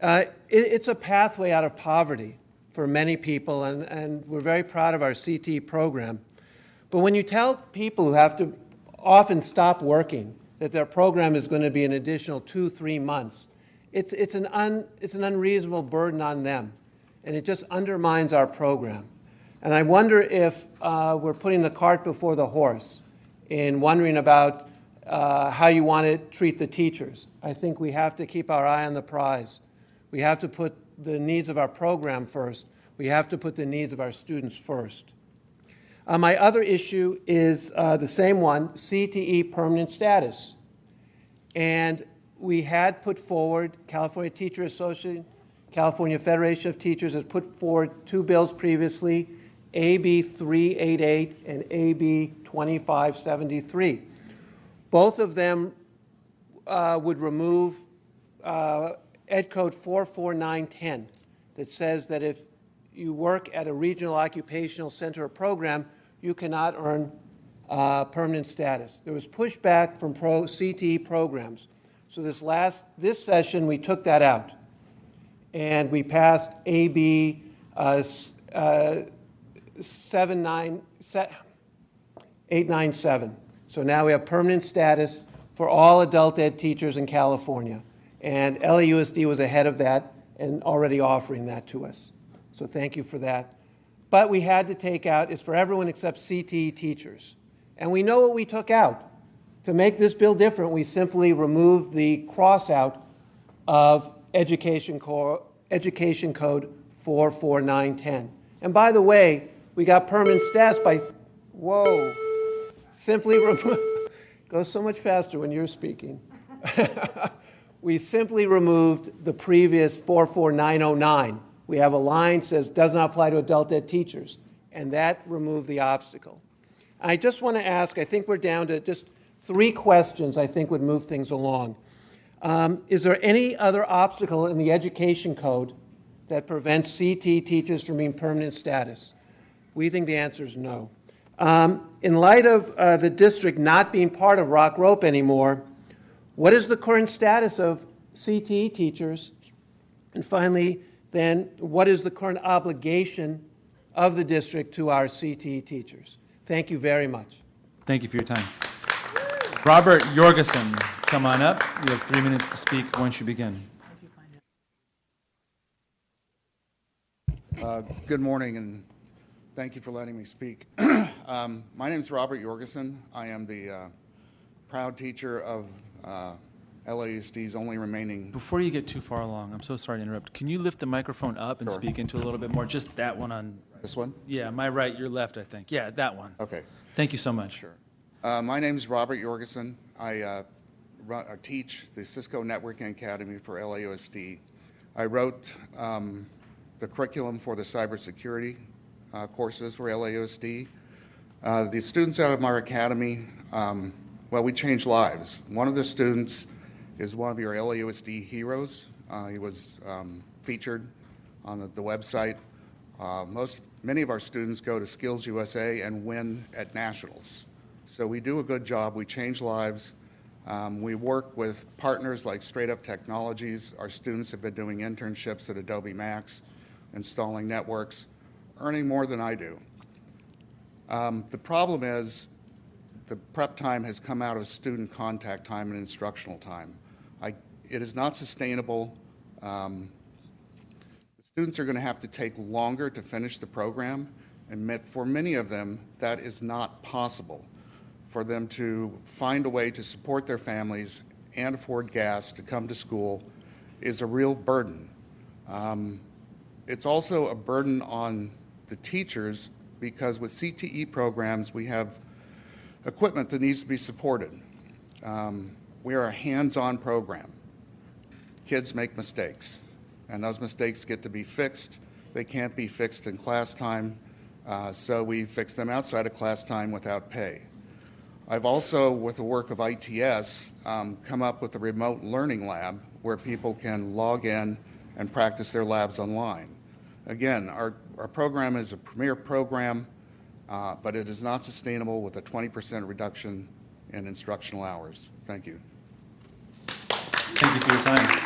It's a pathway out of poverty for many people, and we're very proud of our CT program. But when you tell people who have to often stop working that their program is going to be an additional 2-3 months, it's an unreasonable burden on them. And it just undermines our program. And I wonder if we're putting the cart before the horse in wondering about how you want to treat the teachers. I think we have to keep our eye on the prize. We have to put the needs of our program first. We have to put the needs of our students first. My other issue is the same one, CTE permanent status. And we had put forward, California Teacher Association, California Federation of Teachers has put forward 2 bills previously, AB 388 and AB 2573. Both of them would remove Ed Code 44910 that says that if you work at a regional occupational center or program, you cannot earn permanent status. There was pushback from CTE programs. So this session, we took that out. And we passed AB 897. So So now we have permanent status for all adult ed teachers in California. And LAUSD was ahead of that and already offering that to us. So thank you for that. But we had to take out, it's for everyone except CTE teachers. And we know what we took out. To make this bill different, we simply removed the cross out of Education Code 44910. And by the way, we got permanent status by, whoa, simply remove, goes so much faster when you're speaking. We simply removed the previous 44909. We have a line that says does not apply to adult ed teachers, and that removed the obstacle. I just want to ask, I think we're down to just 3 questions I think would move things along. Is there any other obstacle in the education code that prevents CT teachers from being permanent status? We think the answer is no. In light of the district not being part of Rock Rope anymore, what is the current status of CTE teachers? And finally, then, what is the current obligation of the district to our CTE teachers? Thank you very much. Thank you for your time. Robert Jorgensen, come on up. You have 3 minutes to speak once you begin. Good morning, and thank you for letting me speak. My name is Robert Jorgensen. I am the proud teacher of LAUSD's only remaining... Before you get too far along, I'm so sorry to interrupt. Can you lift the microphone up and speak into a little bit more? Just that one on... This one? Yeah, my right, your left, I think. Yeah, that one. Okay. Thank you so much. Sure. My name is Robert Jorgensen. I teach the Cisco Networking Academy for LAUSD. I wrote the curriculum for the cybersecurity courses for LAUSD. The students out of our academy, well, we change lives. One of the students is one of your LAUSD heroes. He was featured on the website. Many of our students go to Skills USA and win at nationals. So we do a good job. We change lives. We work with partners like Straight Up Technologies. Our students have been doing internships at Adobe Max, installing networks, earning more than I do. The problem is the prep time has come out of student contact time and instructional time. It is not sustainable. The students are going to have to take longer to finish the program, and for many of them, that is not possible. For them to find a way to support their families and afford gas to come to school is a real burden. It's also a burden on the teachers because with CTE programs, we have equipment that needs to be supported. We are a hands-on program. Kids make mistakes, and those mistakes get to be fixed. They can't be fixed in class time, so we fix them outside of class time without pay. I've also, with the work of ITS, come up with a remote learning lab where people can log in and practice their labs online. Again, our program is a premier program, but it is not sustainable with a 20% reduction in instructional hours. Thank you. Thank you for your time.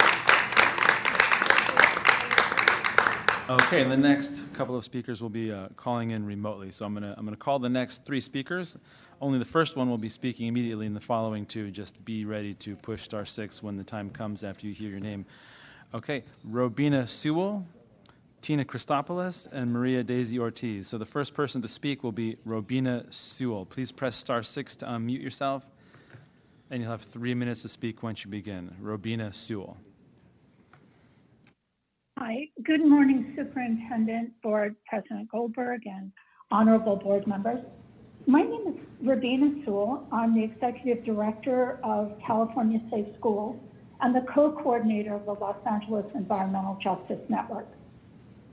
Okay, and the next couple of speakers will be calling in remotely. So I'm gonna call the next 3 speakers. Only the first one will be speaking immediately, and the following 2, just be ready to push *6 when the time comes after you hear your name. Okay, Robina Sewell, Tina Christopoulos, and Maria Daisy Ortiz. So the first person to speak will be Robina Sewell. Please press *6 to unmute yourself, and you'll have 3 minutes to speak once you begin. Robina Sewell. Hi, good morning, Superintendent, Board President Goldberg, and honorable board members. My name is Robina Sewell. I'm the Executive Director of California Safe Schools and the co-coordinator of the Los Angeles Environmental Justice Network.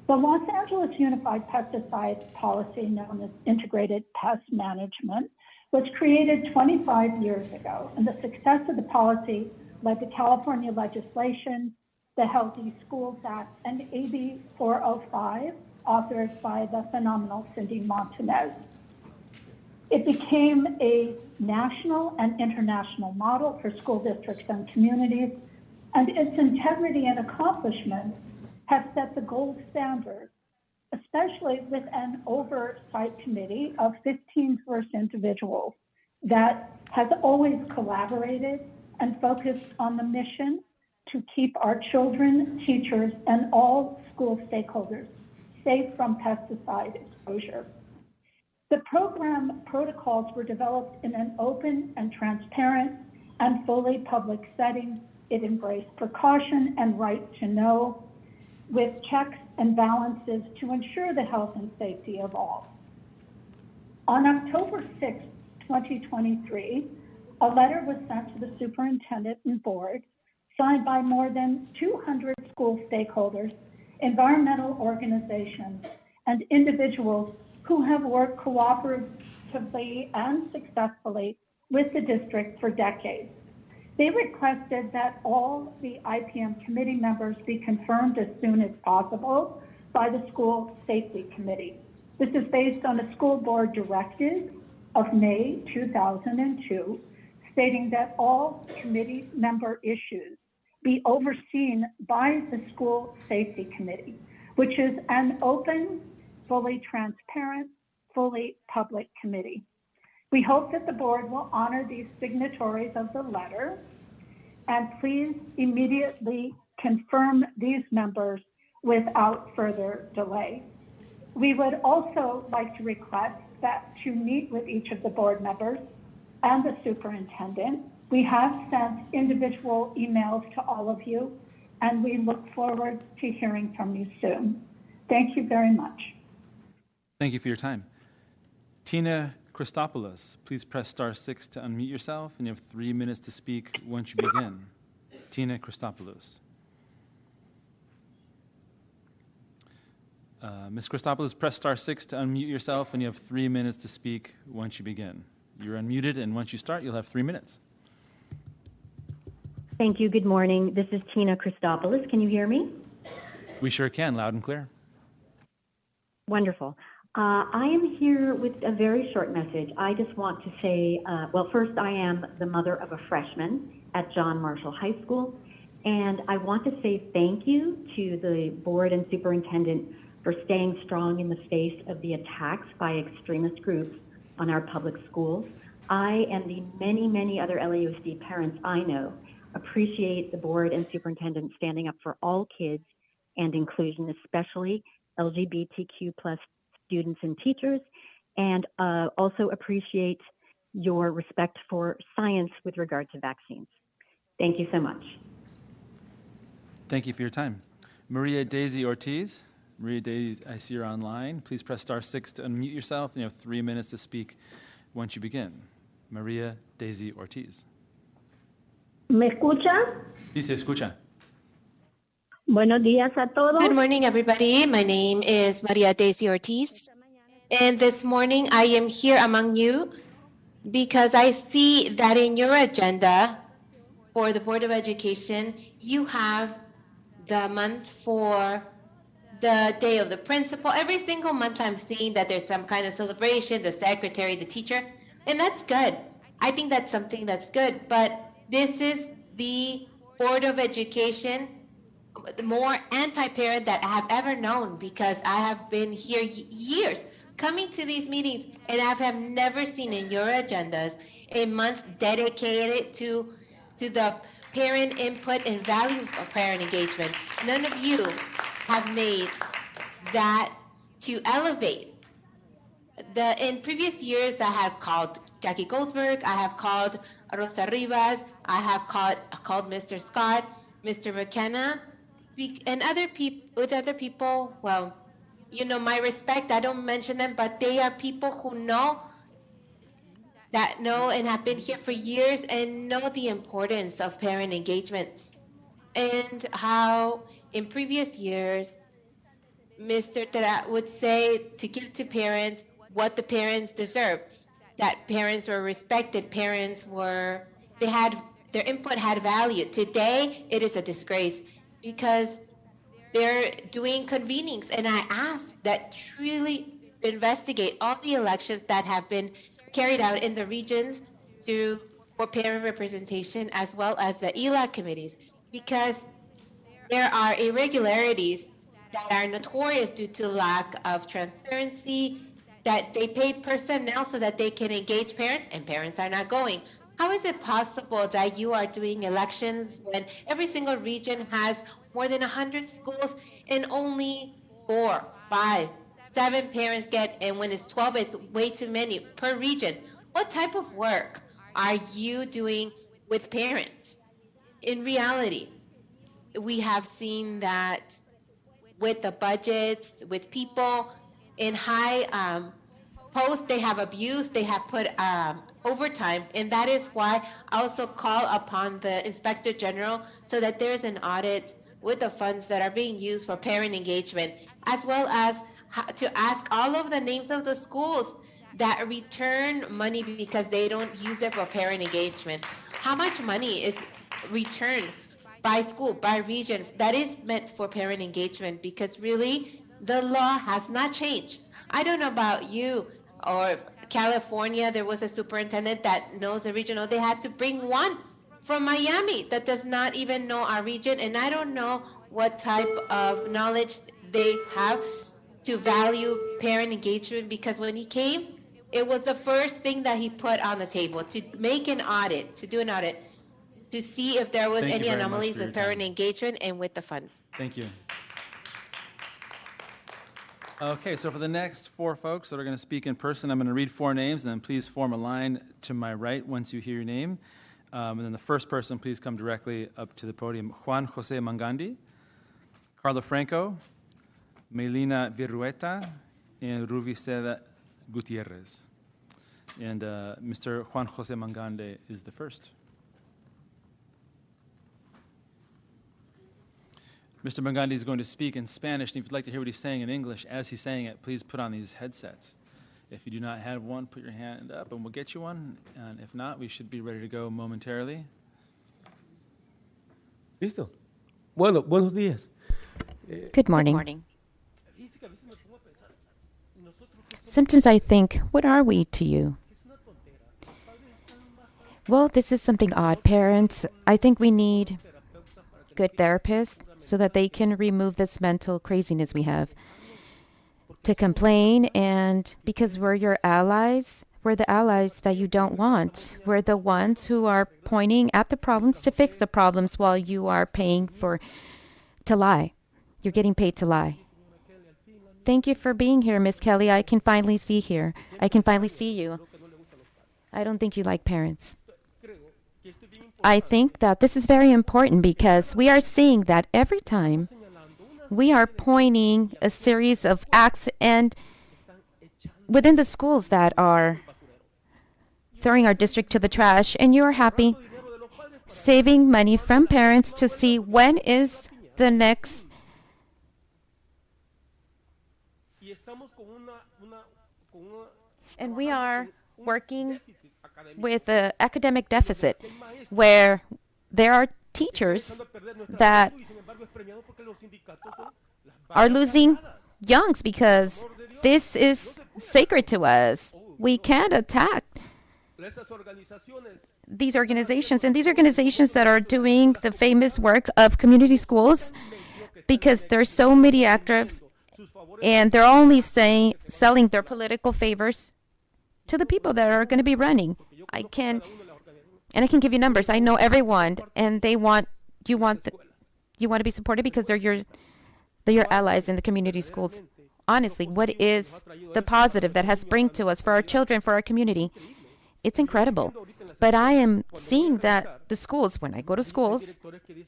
The Los Angeles Unified Pesticide Policy, known as Integrated Pest Management, was created 25 years ago, and the success of the policy led to California legislation, the Healthy Schools Act, and AB 405, authored by the phenomenal Cindy Montanez. It became a national and international model for school districts and communities, and its integrity and accomplishments have set the gold standard, especially with an oversight committee of 15 diverse individuals that has always collaborated and focused on the mission to keep our children, teachers, and all school stakeholders safe from pesticide exposure. The program protocols were developed in an open and transparent and fully public setting. It embraced precaution and right to know, with checks and balances to ensure the health and safety of all. On October 6, 2023, a letter was sent to the superintendent and board, signed by more than 200 school stakeholders, environmental organizations, and individuals who have worked cooperatively and successfully with the district for decades. They requested that all the IPM committee members be confirmed as soon as possible by the school safety committee. This is based on a school board directive of May 2002, stating that all committee member issues be overseen by the school safety committee, which is an open, fully transparent, fully public committee. We hope that the board will honor these signatories of the letter, and please immediately confirm these members without further delay. We would also like to request that to meet with each of the board members and the superintendent. We have sent individual emails to all of you, and we look forward to hearing from you soon. Thank you very much. Thank you for your time. Tina Christopoulos, please press *6 to unmute yourself, and you have 3 minutes to speak once you begin. Tina Christopoulos. Ms. Christopoulos, press *6 to unmute yourself, and you have 3 minutes to speak once you begin. You're unmuted, and once you start, you'll have 3 minutes. Thank you. Good morning. This is Tina Christopoulos. Can you hear me? We sure can, loud and clear. Wonderful. I am here with a very short message. I just want to say, well, first, I am the mother of a freshman at John Marshall High School, and I want to say thank you to the board and superintendent for staying strong in the face of the attacks by extremist groups on our public schools. I and the many, many other LAUSD parents I know appreciate the board and superintendent standing up for all kids and inclusion, especially LGBTQ+ students and teachers, and also appreciate your respect for science with regard to vaccines. Thank you so much. Thank you for your time. Maria Daisy Ortiz. Maria Daisy, I see you're online. Please press *6 to unmute yourself, and you have 3 minutes to speak once you begin. Maria Daisy Ortiz. ¿Me escucha? Sí, se escucha. Buenos días a todos. Good morning, everybody. My name is Maria Daisy Ortiz. And this morning, I am here among you because I see that in your agenda for the Board of Education, you have the month for the day of the principal. Every single month, I'm seeing that there's some kind of celebration, the secretary, the teacher, and that's good. I think that's something that's good. But this is the Board of Education, the more anti-parent that I have ever known, because I have been here years coming to these meetings, and I have never seen in your agendas a month dedicated to the parent input and values of parent engagement. None of you have made that to elevate. In previous years, I have called Jackie Goldberg, I have called Rosa Rivas, I have called Mr. Scott, Mr. McKenna, and other people, well, you know, my respect, I don't mention them, but they are people who know and have been here for years and know the importance of parent engagement, and how in previous years, Mr. Tera would say to give to parents what the parents deserve, that parents were respected, their input had value. Today, it is a disgrace, because they're doing convenings, and I ask that truly investigate all the elections that have been carried out in the regions for parent representation, as well as the ELAC committees, because there are irregularities that are notorious due to lack of transparency that they pay personnel so that they can engage parents, and parents are not going. How is it possible that you are doing elections when every single region has more than 100 schools and only 4, 5, 7 parents get, and when it's 12, it's way too many per region? What type of work are you doing with parents? In reality, we have seen that with the budgets, with people in high posts, they have abused, they have put overtime, and that is why I also call upon the Inspector General so that there's an audit with the funds that are being used for parent engagement, as well as to ask all of the names of the schools that return money because they don't use it for parent engagement. How much money is returned by school, by region, that is meant for parent engagement? Because really, the law has not changed. I don't know about you or California. There was a superintendent that knows the regional. They had to bring one from Miami that does not even know our region, and I don't know what type of knowledge they have to value parent engagement, because when he came, it was the first thing that he put on the table, to make an audit, to do an audit, to see if there was Thank you any very much anomalies for your with parent time. engagement and with the funds. Thank you. Okay, so for the next 4 folks that are going to speak in person, I'm going to read 4 names, and then please form a line to my right once you hear your name. And then the first person, please come directly up to the podium. Juan Jose Mangandi, Carlo Franco, Melina Virueta, and Ruviseda Gutierrez. And Mr. Juan Jose Mangande is the first. Mr. Mangandi is going to speak in Spanish, and if you'd like to hear what he's saying in English as he's saying it, please put on these headsets. If you do not have one, put your hand up and we'll get you one. And if not, we should be ready to go momentarily. Listo. Bueno, buenos días. Good morning. Sometimes I think, what are we to you? Well, this is something odd. Parents, I think we need good therapists so that they can remove this mental craziness we have. To complain, and because we're your allies, we're the allies that you don't want. We're the ones who are pointing at the problems to fix the problems while you are paying to lie. You're getting paid to lie. Thank you for being here, Miss Kelly. I can finally see here. I can finally see you. I don't think you like parents. I think that this is very important because we are seeing that every time we are pointing a series of acts and within the schools that are throwing our district to the trash, and you are happy saving money from parents to see when is the next and we are working with an academic deficit where there are teachers that are losing youngs because this is sacred to us. We can't attack these organizations, and these organizations that are doing the famous work of community schools, because there's so many actors and they're only selling their political favors to the people that are going to be running. I can give you numbers. I know everyone, and you want to be supported because they're your allies in the community schools. Honestly, what is the positive that has bring to us for our children, for our community? It's incredible. But I am seeing that the schools, when I go to schools,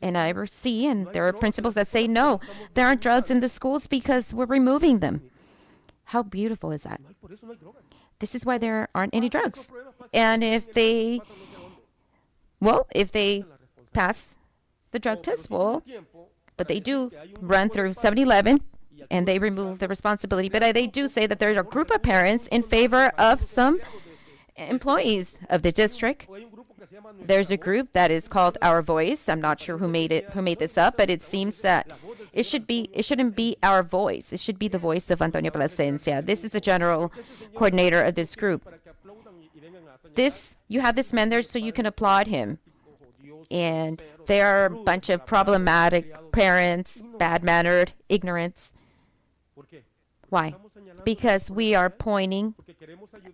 and I see, and there are principals that say, no, there aren't drugs in the schools because we're removing them. How beautiful is that? This is why there aren't any drugs. And if they pass the drug test, but they do run through 7-Eleven, and they remove the responsibility. But they do say that there's a group of parents in favor of some employees of the district. There's a group that is called Our Voice. I'm not sure who made this up, but it seems that it shouldn't be our voice. It should be the voice of Antonio Plasencia. This is the general coordinator of this group. You have this man there so you can applaud him. And there are a bunch of problematic parents, bad-mannered, ignorance. Why? Because we are pointing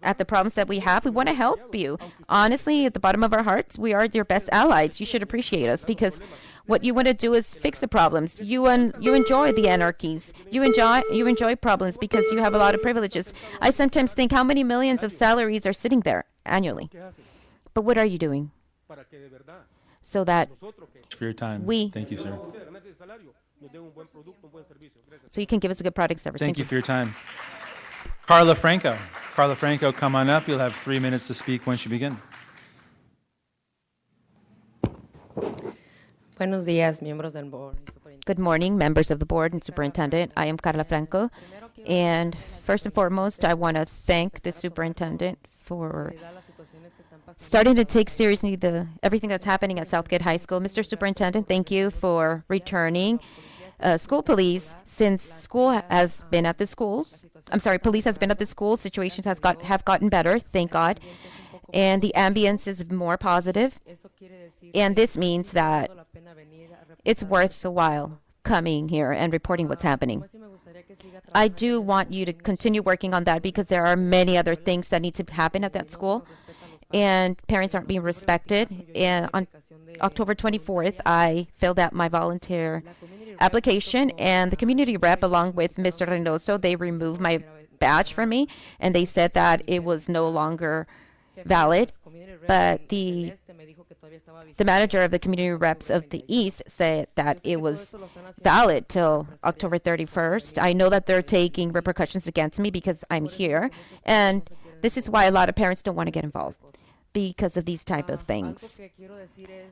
at the problems that we have. We want to help you. Honestly, at the bottom of our hearts, we are your best allies. You should appreciate us because what you want to do is fix the problems. You enjoy the anarchies. You enjoy problems because you have a lot of privileges. I sometimes think how many millions of salaries are sitting there annually. But what are you doing? So that For your time. Thank you, sir. So you can give us a good product service. Thank you for your time. Carla Franco. Carla Franco, come on up. You'll have 3 minutes to speak once you begin. Buenos días, miembros del board. Good morning, members of the board and superintendent. I am Carla Franco. And first and foremost, I want to thank the superintendent for starting to take seriously everything that's happening at Southgate High School. Mr. Superintendent, thank you for returning school police. Since school has been at the schools, police has been at the school, situations have gotten better, thank God. And the ambience is more positive. And this means that it's worth the while coming here and reporting what's happening. I do want you to continue working on that because there are many other things that need to happen at that school. And parents aren't being respected. And on October 24th, I filled out my volunteer application, and the community rep, along with Mr. Reynoso, they removed my badge from me, and they said that it was no longer valid. But the manager of the community reps of the East said that it was valid till October 31st. I know that they're taking repercussions against me because I'm here, and this is why a lot of parents don't want to get involved because of these type of things.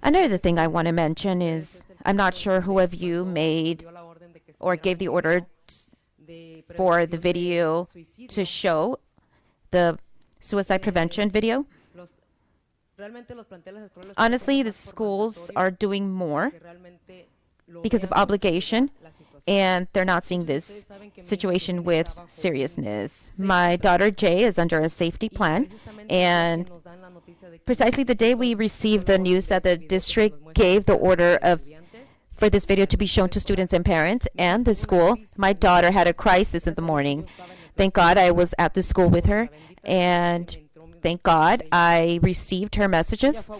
Another thing I want to mention is I'm not sure who of you made or gave the order for the video to show the suicide prevention video. Honestly, the schools are doing more because of obligation, and they're not seeing this situation with seriousness. My daughter Jay is under a safety plan, and precisely the day we received the news that the district gave the order for this video to be shown to students and parents and the school, my daughter had a crisis in the morning. Thank God I was at the school with her, and thank God I received her messages.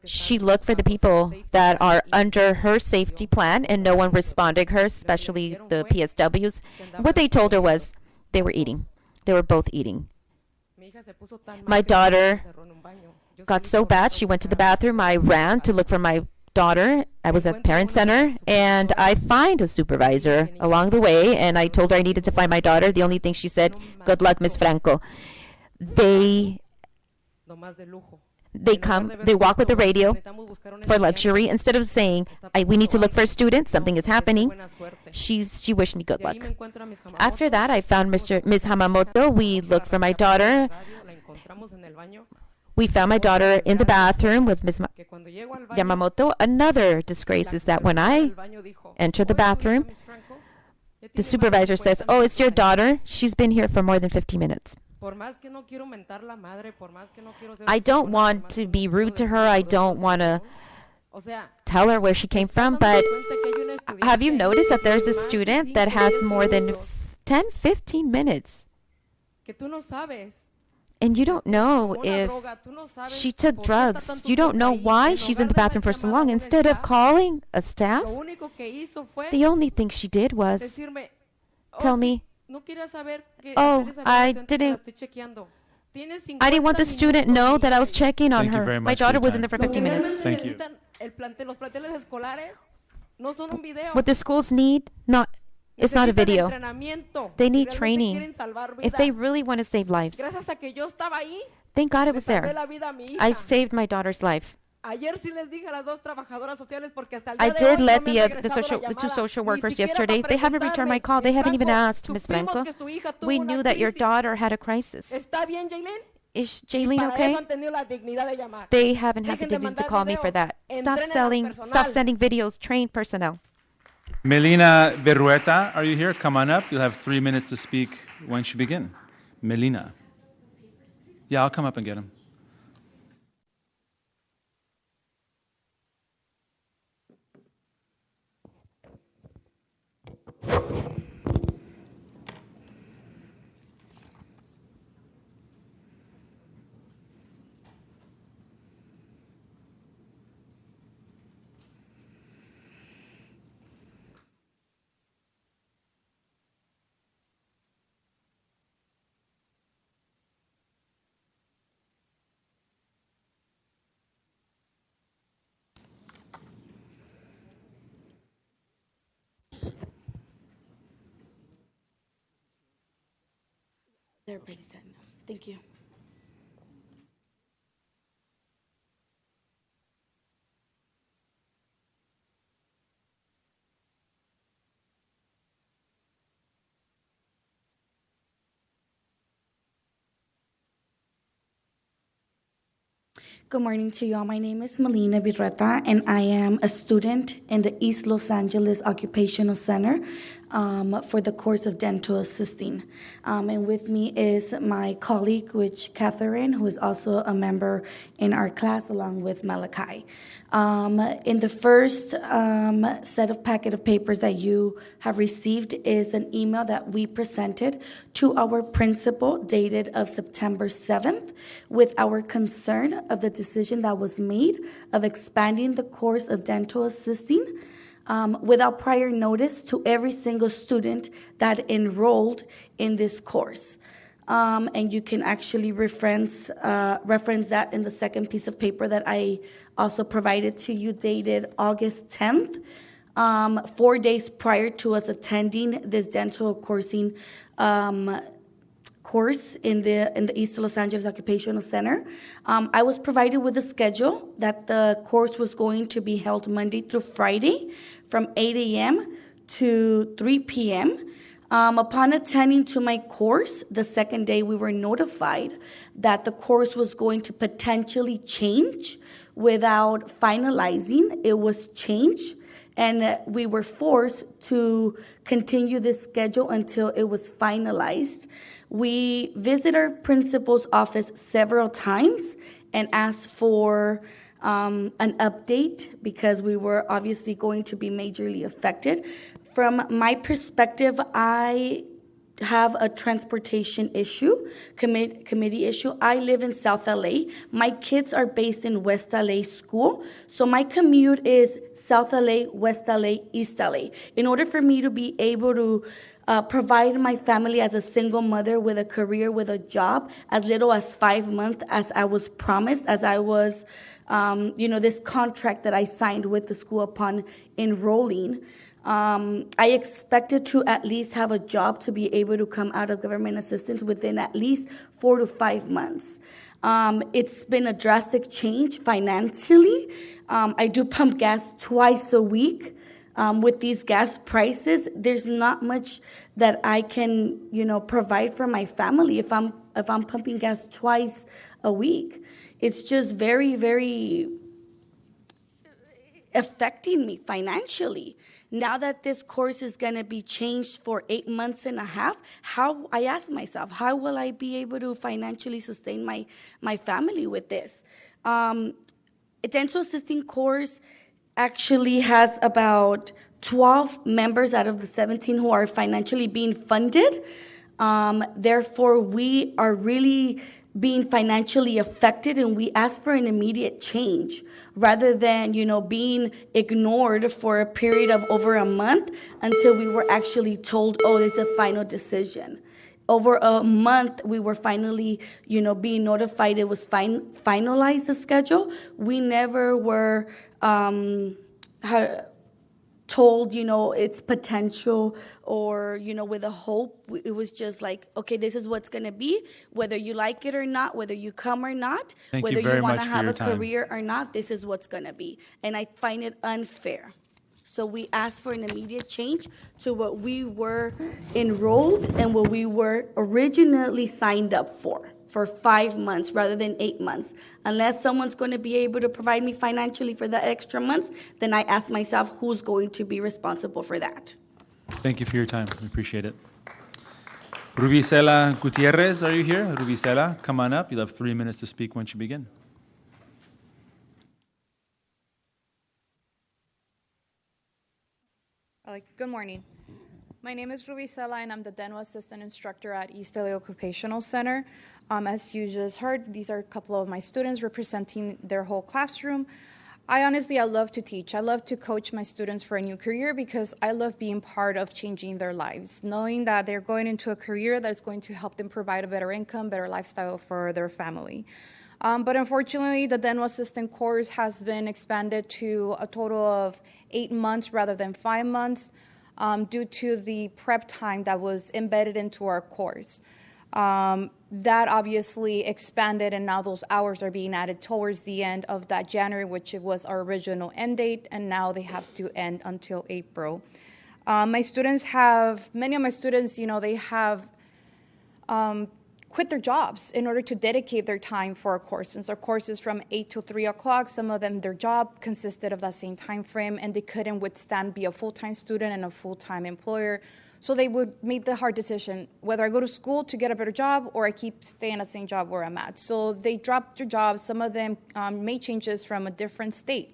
She looked for the people that are under her safety plan, and no one responded her, especially the PSWs. What they told her was they were eating. They were both eating. My daughter got so bad, she went to the bathroom. I ran to look for my daughter. I was at Parent Center, and I find a supervisor along the way, and I told her I needed to find my daughter. The only thing she said, "Good luck, Miss Franco." They walk with the radio for luxury. Instead of saying, we need to look for a student, something is happening, she wished me good luck. After that, I found Ms. Hamamoto. We looked for my daughter. We found my daughter in the bathroom with Ms. Yamamoto. Another disgrace is that when I enter the bathroom, the supervisor says, "Oh, it's your daughter. She's been here for more than 50 minutes." I don't want to be rude to her. I don't want to tell her where she came from, but have you noticed that there's a student that has more than 10, 15 minutes? And you don't know if she took drugs. You don't know why she's in the bathroom for so long. Instead of calling a staff, the only thing she did was tell me, "Oh, I didn't want the student to know that I was checking on her. My daughter was in there for 15 minutes." Thank you. What the schools need, it's not a video. They need training. If they really want to save lives. Thank God it was there. I saved my daughter's life. I did let the two social workers yesterday. They haven't returned my call. They haven't even asked, Ms. Franco. We knew that your daughter had a crisis. Is Jaylene okay? They haven't had the dignity to call me for that. Stop sending videos. Train personnel. Melina Berrueta, are you here? Come on up. You'll have 3 minutes to speak once you begin. Melina. Yeah, I'll come up and get him. Everybody said no. Thank you. Good morning to you all. My name is Melina Birreta, and I am a student in the East Los Angeles Occupational Center for the course of dental assisting. And with me is my colleague, Catherine, who is also a member in our class, along with Malachi. In the first set of packet of papers that you have received is an email that we presented to our principal dated of September 7th with our concern of the decision that was made of expanding the course of dental assisting without prior notice to every single student that enrolled in this course. And you can actually reference that in the second piece of paper that I also provided to you dated August 10th, 4 days prior to us attending this dental coursing course in the East Los Angeles Occupational Center. I was provided with a schedule that the course was going to be held Monday through Friday from 8 a.m. to 3 p.m. Upon attending to my course, the second day we were notified that the course was going to potentially change without finalizing. It was changed, and we were forced to continue this schedule until it was finalized. We visited our principal's office several times and asked for an update because we were obviously going to be majorly affected. From my perspective, I have a transportation issue, committee issue. I live in South LA. My kids are based in West LA school, so my commute is South LA, West LA, East LA. In order for me to be able to provide my family as a single mother with a career, with a job, as little as 5 months as I was promised, as I was, this contract that I signed with the school upon enrolling. I expected to at least have a job to be able to come out of government assistance within at least 4 to 5 months. It's been a drastic change financially. I do pump gas twice a week. With these gas prices, there's not much that I can, provide for my family if I'm pumping gas twice a week. It's just very, very affecting me financially. Now that this course is going to be changed for 8 months and a half, I ask myself, how will I be able to financially sustain my family with this? Dental assisting course actually has about 12 members out of the 17 who are financially being funded. Therefore, we are really being financially affected, and we ask for an immediate change rather than, being ignored for a period of over a month until we were actually told, oh, this is a final decision. Over a month, we were finally, being notified it was finalized, the schedule. We never were told, its potential or, with a hope. It was just like, okay, this is what's going to be, whether you like it or not, whether you come or not, whether you want to have a career or not, this is what's going to be. And I find it unfair. So we asked for an immediate change to what we were enrolled and what we were originally signed up for 5 months rather than 8 months. Unless someone's going to be able to provide me financially for the extra months, then I ask myself who's going to be responsible for that. Thank you for your time. We appreciate it. Rubicela Gutierrez, are you here? Rubicela, come on up. You'll have 3 minutes to speak once you begin. Good morning. My name is Rubicela, and I'm the dental assistant instructor at East LA Occupational Center. As you just heard, these are a couple of my students representing their whole classroom. I love to teach. I love to coach my students for a new career because I love being part of changing their lives, knowing that they're going into a career that's going to help them provide a better income, better lifestyle for their family. But unfortunately, the dental assistant course has been expanded to a total of 8 months rather than 5 months due to the prep time that was embedded into our course. That obviously expanded, and now those hours are being added towards the end of that January, which it was our original end date, and now they have to end until April. Many of my students, they have quit their jobs in order to dedicate their time for our course. Since our course is from 8 to 3 o'clock, some of them, their job consisted of that same time frame, and they couldn't withstand be a full-time student and a full-time employer. So they would make the hard decision, whether I go to school to get a better job or I keep staying at the same job where I'm at. So they dropped their jobs. Some of them made changes from a different state.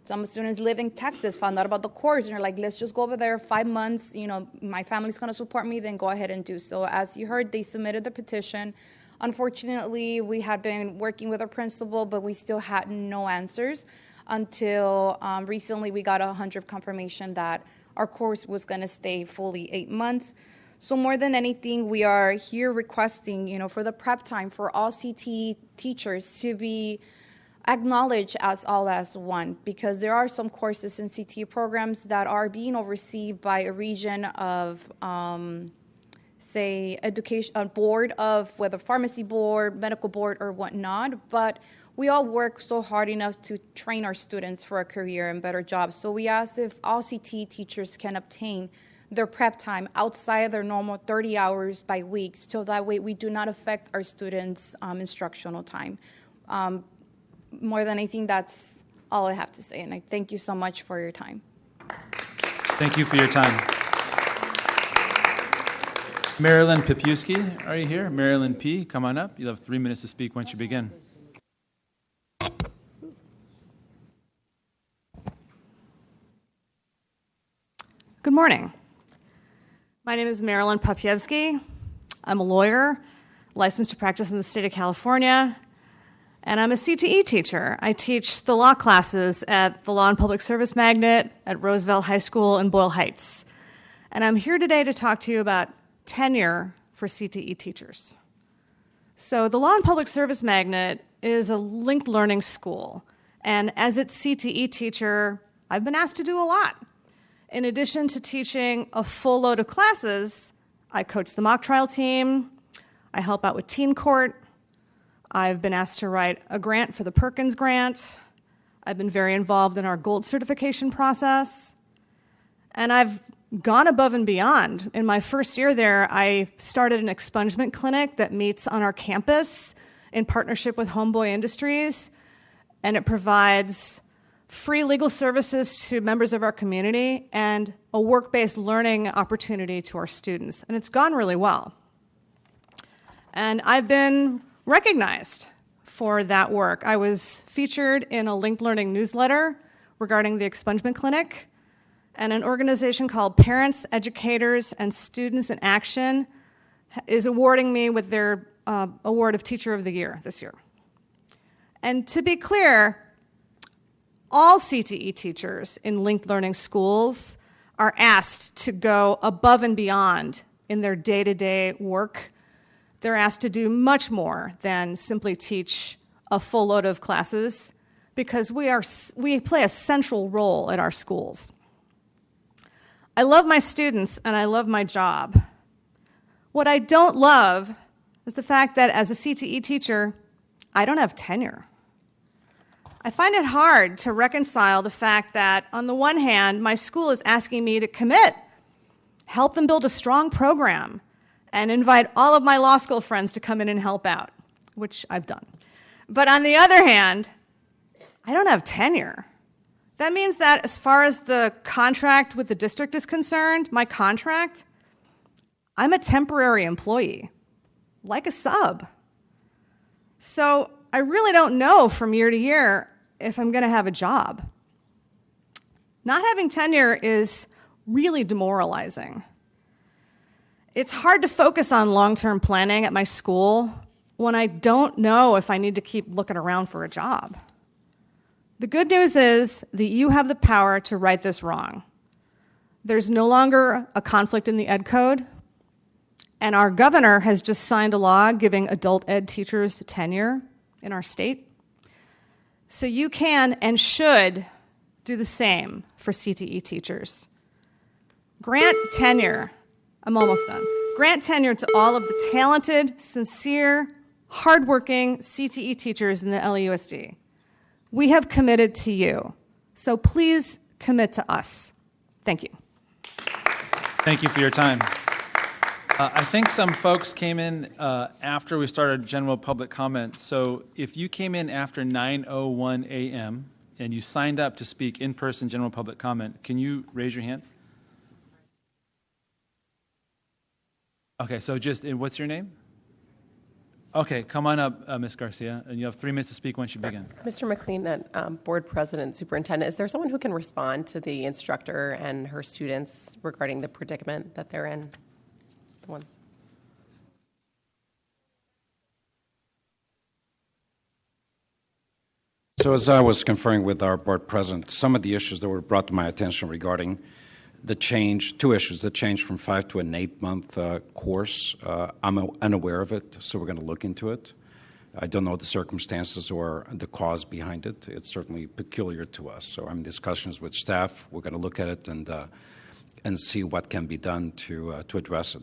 Some students live in Texas, found out about the course, and are like, let's just go over there 5 months. My family's going to support me, then go ahead and do so. As you heard, they submitted the petition. Unfortunately, we had been working with our principal, but we still had no answers until recently we got 100 confirmation that our course was going to stay fully 8 months. So more than anything, we are here requesting, for the prep time for all CTE teachers to be acknowledged as all as one, because there are some courses in CTE programs that are being overseen by a region of, say, education, a board of, whether pharmacy board, medical board, or whatnot, but we all work so hard enough to train our students for a career and better jobs. So we ask if all CTE teachers can obtain their prep time outside of their normal 30 hours by week, so that way we do not affect our students' instructional time. More than anything, that's all I have to say, and I thank you so much for your time. Thank you for your time. Marilyn Pipiewski, are you here? Marilyn P., come on up. You'll have 3 minutes to speak once you begin. Good morning. My name is Marilyn Pipiewski. I'm a lawyer, licensed to practice in the state of California, and I'm a CTE teacher. I teach the law classes at the Law and Public Service Magnet at Roosevelt High School in Boyle Heights. And I'm here today to talk to you about tenure for CTE teachers. So the Law and Public Service Magnet is a linked learning school. And as its CTE teacher, I've been asked to do a lot. In addition to teaching a full load of classes, I coach the mock trial team, I help out with teen court, I've been asked to write a grant for the Perkins Grant, I've been very involved in our gold certification process, and I've gone above and beyond. In my first year there, I started an expungement clinic that meets on our campus in partnership with Homeboy Industries, and it provides free legal services to members of our community and a work-based learning opportunity to our students. And it's gone really well. And I've been recognized for that work. I was featured in a linked learning newsletter regarding the expungement clinic, and an organization called Parents, Educators, and Students in Action is awarding me with their award of Teacher of the Year this year. And to be clear, all CTE teachers in linked learning schools are asked to go above and beyond in their day-to-day work. They're asked to do much more than simply teach a full load of classes, because we play a central role at our schools. I love my students and I love my job. What I don't love is the fact that as a CTE teacher, I don't have tenure. I find it hard to reconcile the fact that, on the one hand, my school is asking me to commit, help them build a strong program, and invite all of my law school friends to come in and help out, which I've done. But on the other hand, I don't have tenure. That means that as far as the contract with the district is concerned, my contract, I'm a temporary employee, like a sub. So I really don't know from year to year if I'm going to have a job. Not having tenure is really demoralizing. It's hard to focus on long-term planning at my school when I don't know if I need to keep looking around for a job. The good news is that you have the power to right this wrong. There's no longer a conflict in the ed code, and our governor has just signed a law giving adult ed teachers tenure in our state. So you can and should do the same for CTE teachers. Grant tenure. I'm almost done. Grant tenure to all of the talented, sincere, hardworking CTE teachers in the LAUSD. We have committed to you, so please commit to us. Thank you. Thank you for your time. I think some folks came in after we started general public comment. So if you came in after 9:01 a.m. and you signed up to speak in-person general public comment, can you raise your hand? Okay, so and what's your name? Okay, come on up, Ms. Garcia, and you have 3 minutes to speak once you begin. Mr. McLean, Board President, Superintendent, is there someone who can respond to the instructor and her students regarding the predicament that they're in? The ones. So as I was conferring with our board president, some of the issues that were brought to my attention regarding the change, 2 issues, the change from 5 to an 8-month course, I'm unaware of it, so we're going to look into it. I don't know the circumstances or the cause behind it. It's certainly peculiar to us. So I'm in discussions with staff. We're going to look at it and see what can be done to address it.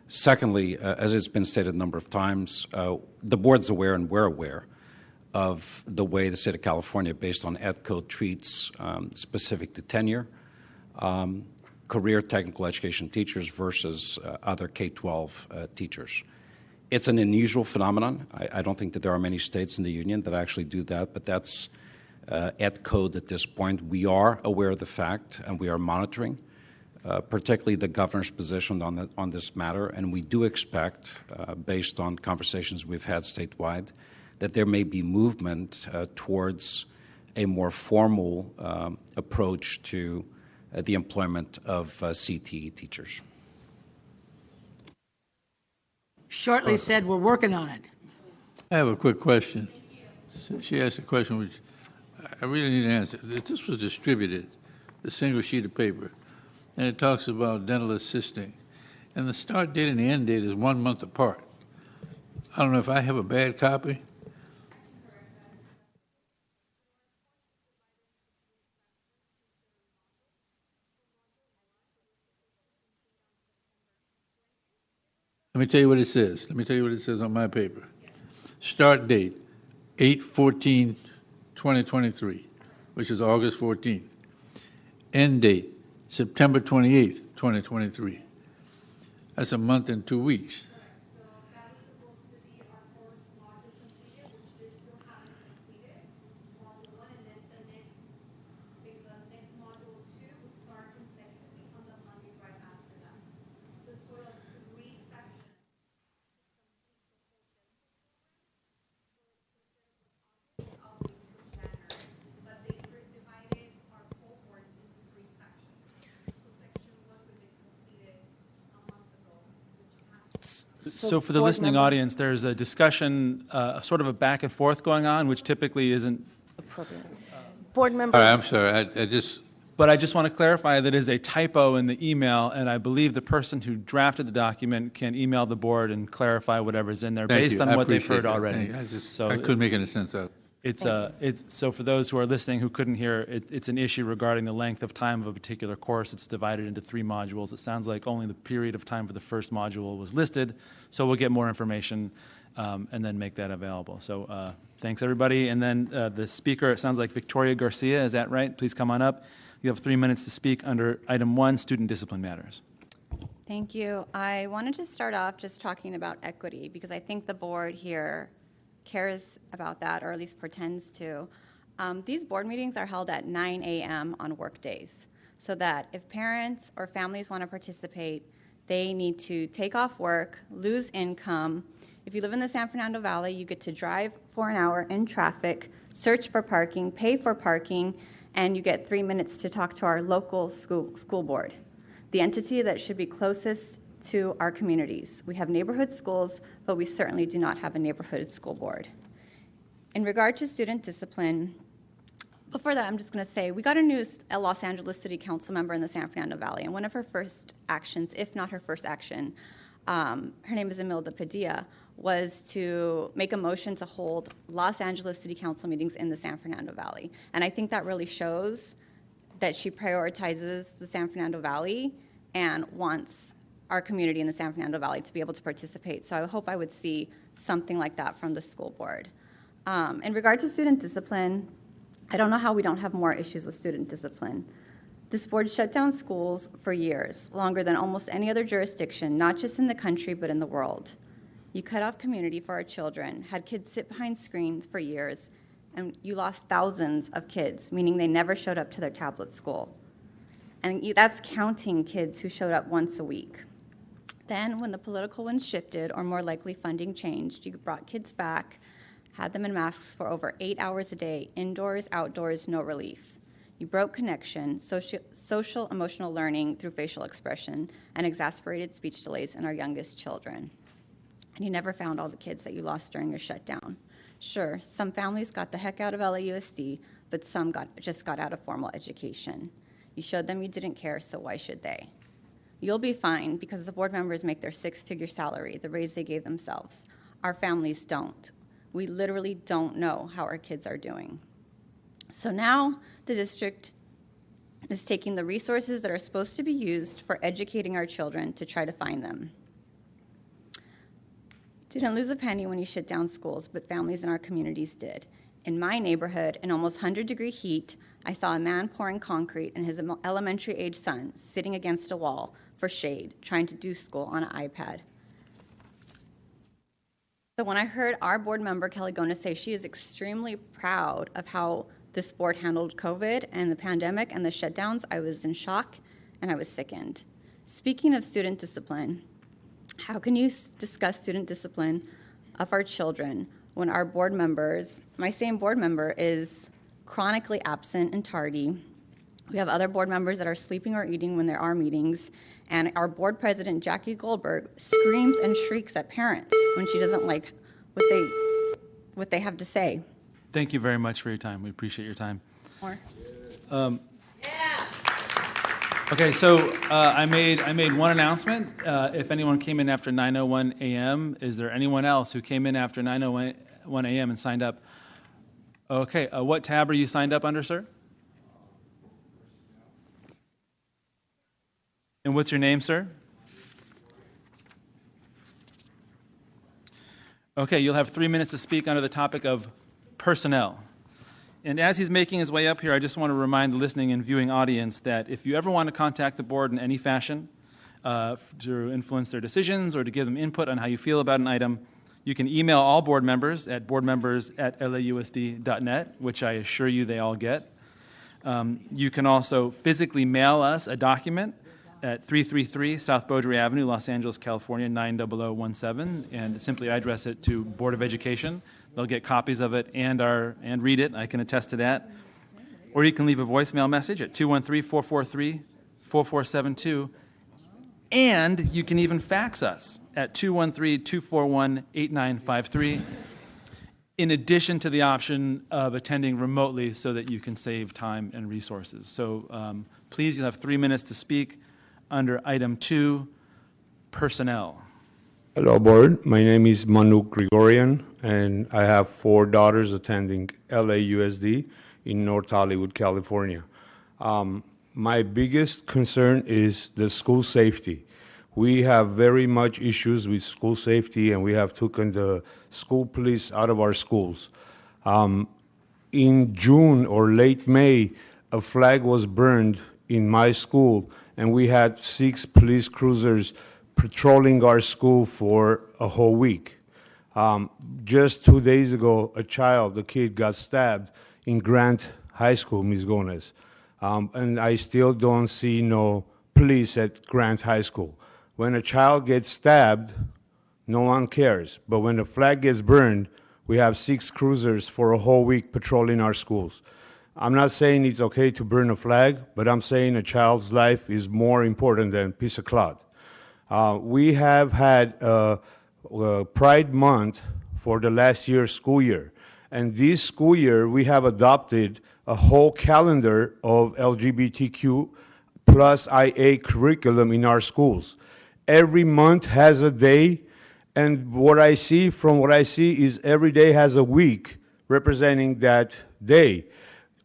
Secondly, as it's been stated a number of times, the board's aware and we're aware of the way the state of California, based on Ed Code, treats specific to tenure, career technical education teachers versus other K-12 teachers. It's an unusual phenomenon. I don't think that there are many states in the union that actually do that, but that's Ed Code at this point. We are aware of the fact, and we are monitoring, particularly the governor's position on this matter, and we do expect, based on conversations we've had statewide, that there may be movement towards a more formal approach to the employment of CTE teachers. Shortly said we're working on it. I have a quick question. She asked a question which I really need an answer. This was distributed, the single sheet of paper, and it talks about dental assisting. And the start date and the end date is 1 month apart. I don't know if I have a bad copy. Let me tell you what it says. Let me tell you what it says on my paper. Start date, 8/14/2023, which is August 14th. End date, September 28th, 2023. That's a month and 2 weeks. So for the listening audience, there's a discussion, sort of a back and forth going on, which typically isn't appropriate. Board member. All right, I'm sorry. I just. But I just want to clarify that is a typo in the email, and I believe the person who drafted the document can email the board and clarify whatever's in there based on what they've heard already. I couldn't make any sense of it. It's so for those who are listening who couldn't hear, it's an issue regarding the length of time of a particular course. It's divided into 3 modules. It sounds like only the period of time for the first module was listed, so we'll get more information and then make that available. So thanks, everybody. And then the speaker, it sounds like Victoria Garcia, is that right? Please come on up. You have 3 minutes to speak under item 1, student discipline matters. Thank you. I wanted to start off just talking about equity because I think the board here cares about that, or at least pretends to. These board meetings are held at 9 a.m. on work days, so that if parents or families want to participate, they need to take off work, lose income. If you live in the San Fernando Valley, you get to drive for an hour in traffic, search for parking, pay for parking, and you get 3 minutes to talk to our local school board, the entity that should be closest to our communities. We have neighborhood schools, but we certainly do not have a neighborhood school board. In regard to student discipline, before that, I'm just going to say we got a new Los Angeles City Council member in the San Fernando Valley, and one of her first actions, if not her first action, her name is Imelda Padilla, was to make a motion to hold Los Angeles City Council meetings in the San Fernando Valley. And I think that really shows that she prioritizes the San Fernando Valley and wants our community in the San Fernando Valley to be able to participate. So I hope I would see something like that from the school board. In regard to student discipline, I don't know how we don't have more issues with student discipline. This board shut down schools for years, longer than almost any other jurisdiction, not just in the country, but in the world. You cut off community for our children, had kids sit behind screens for years, and you lost thousands of kids, meaning they never showed up to their tablet school. And that's counting kids who showed up once a week. Then, when the political winds shifted, or more likely funding changed, you brought kids back, had them in masks for over 8 hours a day, indoors, outdoors, no relief. You broke connection, social emotional learning through facial expression, and exacerbated speech delays in our youngest children. And you never found all the kids that you lost during your shutdown. Sure, some families got the heck out of LAUSD, but some just got out of formal education. You showed them you didn't care, so why should they? You'll be fine because the board members make their 6-figure salary, the raise they gave themselves. Our families don't. We literally don't know how our kids are doing. So now the district is taking the resources that are supposed to be used for educating our children to try to find them. Didn't lose a penny when you shut down schools, but families in our communities did. In my neighborhood, in almost 100-degree heat, I saw a man pouring concrete and his elementary-age son sitting against a wall for shade, trying to do school on an iPad. So when I heard our board member, Kelly Gona, say she is extremely proud of how this board handled COVID and the pandemic and the shutdowns, I was in shock and I was sickened. Speaking of student discipline, how can you discuss student discipline of our children when our board members, my same board member, is chronically absent and tardy? We have other board members that are sleeping or eating when there are meetings, and our board president, Jackie Goldberg, screams and shrieks at parents when she doesn't like what they have to say. Thank you very much for your time. We appreciate your time. More? Okay, so I made one announcement. If anyone came in after 9:01 a.m., is there anyone else who came in after 9:01 a.m. and signed up? Okay, what tab are you signed up under, sir? And what's your name, sir? Okay, you'll have 3 minutes to speak under the topic of personnel. And as he's making his way up here, I just want to remind the listening and viewing audience that if you ever want to contact the board in any fashion to influence their decisions or to give them input on how you feel about an item, you can email all board members at boardmembers@lausd.net, which I assure you they all get. You can also physically mail us a document at 333 South Beaudry Avenue, Los Angeles, California, 90017, and simply address it to Board of Education. They'll get copies of it and read it. I can attest to that. Or you can leave a voicemail message at 213-443-4472. And you can even fax us at 213-241-8953, in addition to the option of attending remotely so that you can save time and resources. So please, you'll have 3 minutes to speak under item 2, personnel. Hello, board. My name is Manu Grigorian, and I have 4 daughters attending LAUSD in North Hollywood, California. My biggest concern is the school safety. We have very much issues with school safety, and we have taken the school police out of our schools. In June or late May, a flag was burned in my school, and we had 6 police cruisers patrolling our school for a whole week. Just 2 days ago, a kid got stabbed in Grant High School, Ms. Gomez. And I still don't see no police at Grant High School. When a child gets stabbed, no one cares. But when the flag gets burned, we have 6 cruisers for a whole week patrolling our schools. I'm not saying it's okay to burn a flag, but I'm saying a child's life is more important than a piece of cloth. We have had Pride Month for the last year's school year. And this school year, we have adopted a whole calendar of LGBTQ plus IA curriculum in our schools. Every month has a day, and what I see is every day has a week representing that day.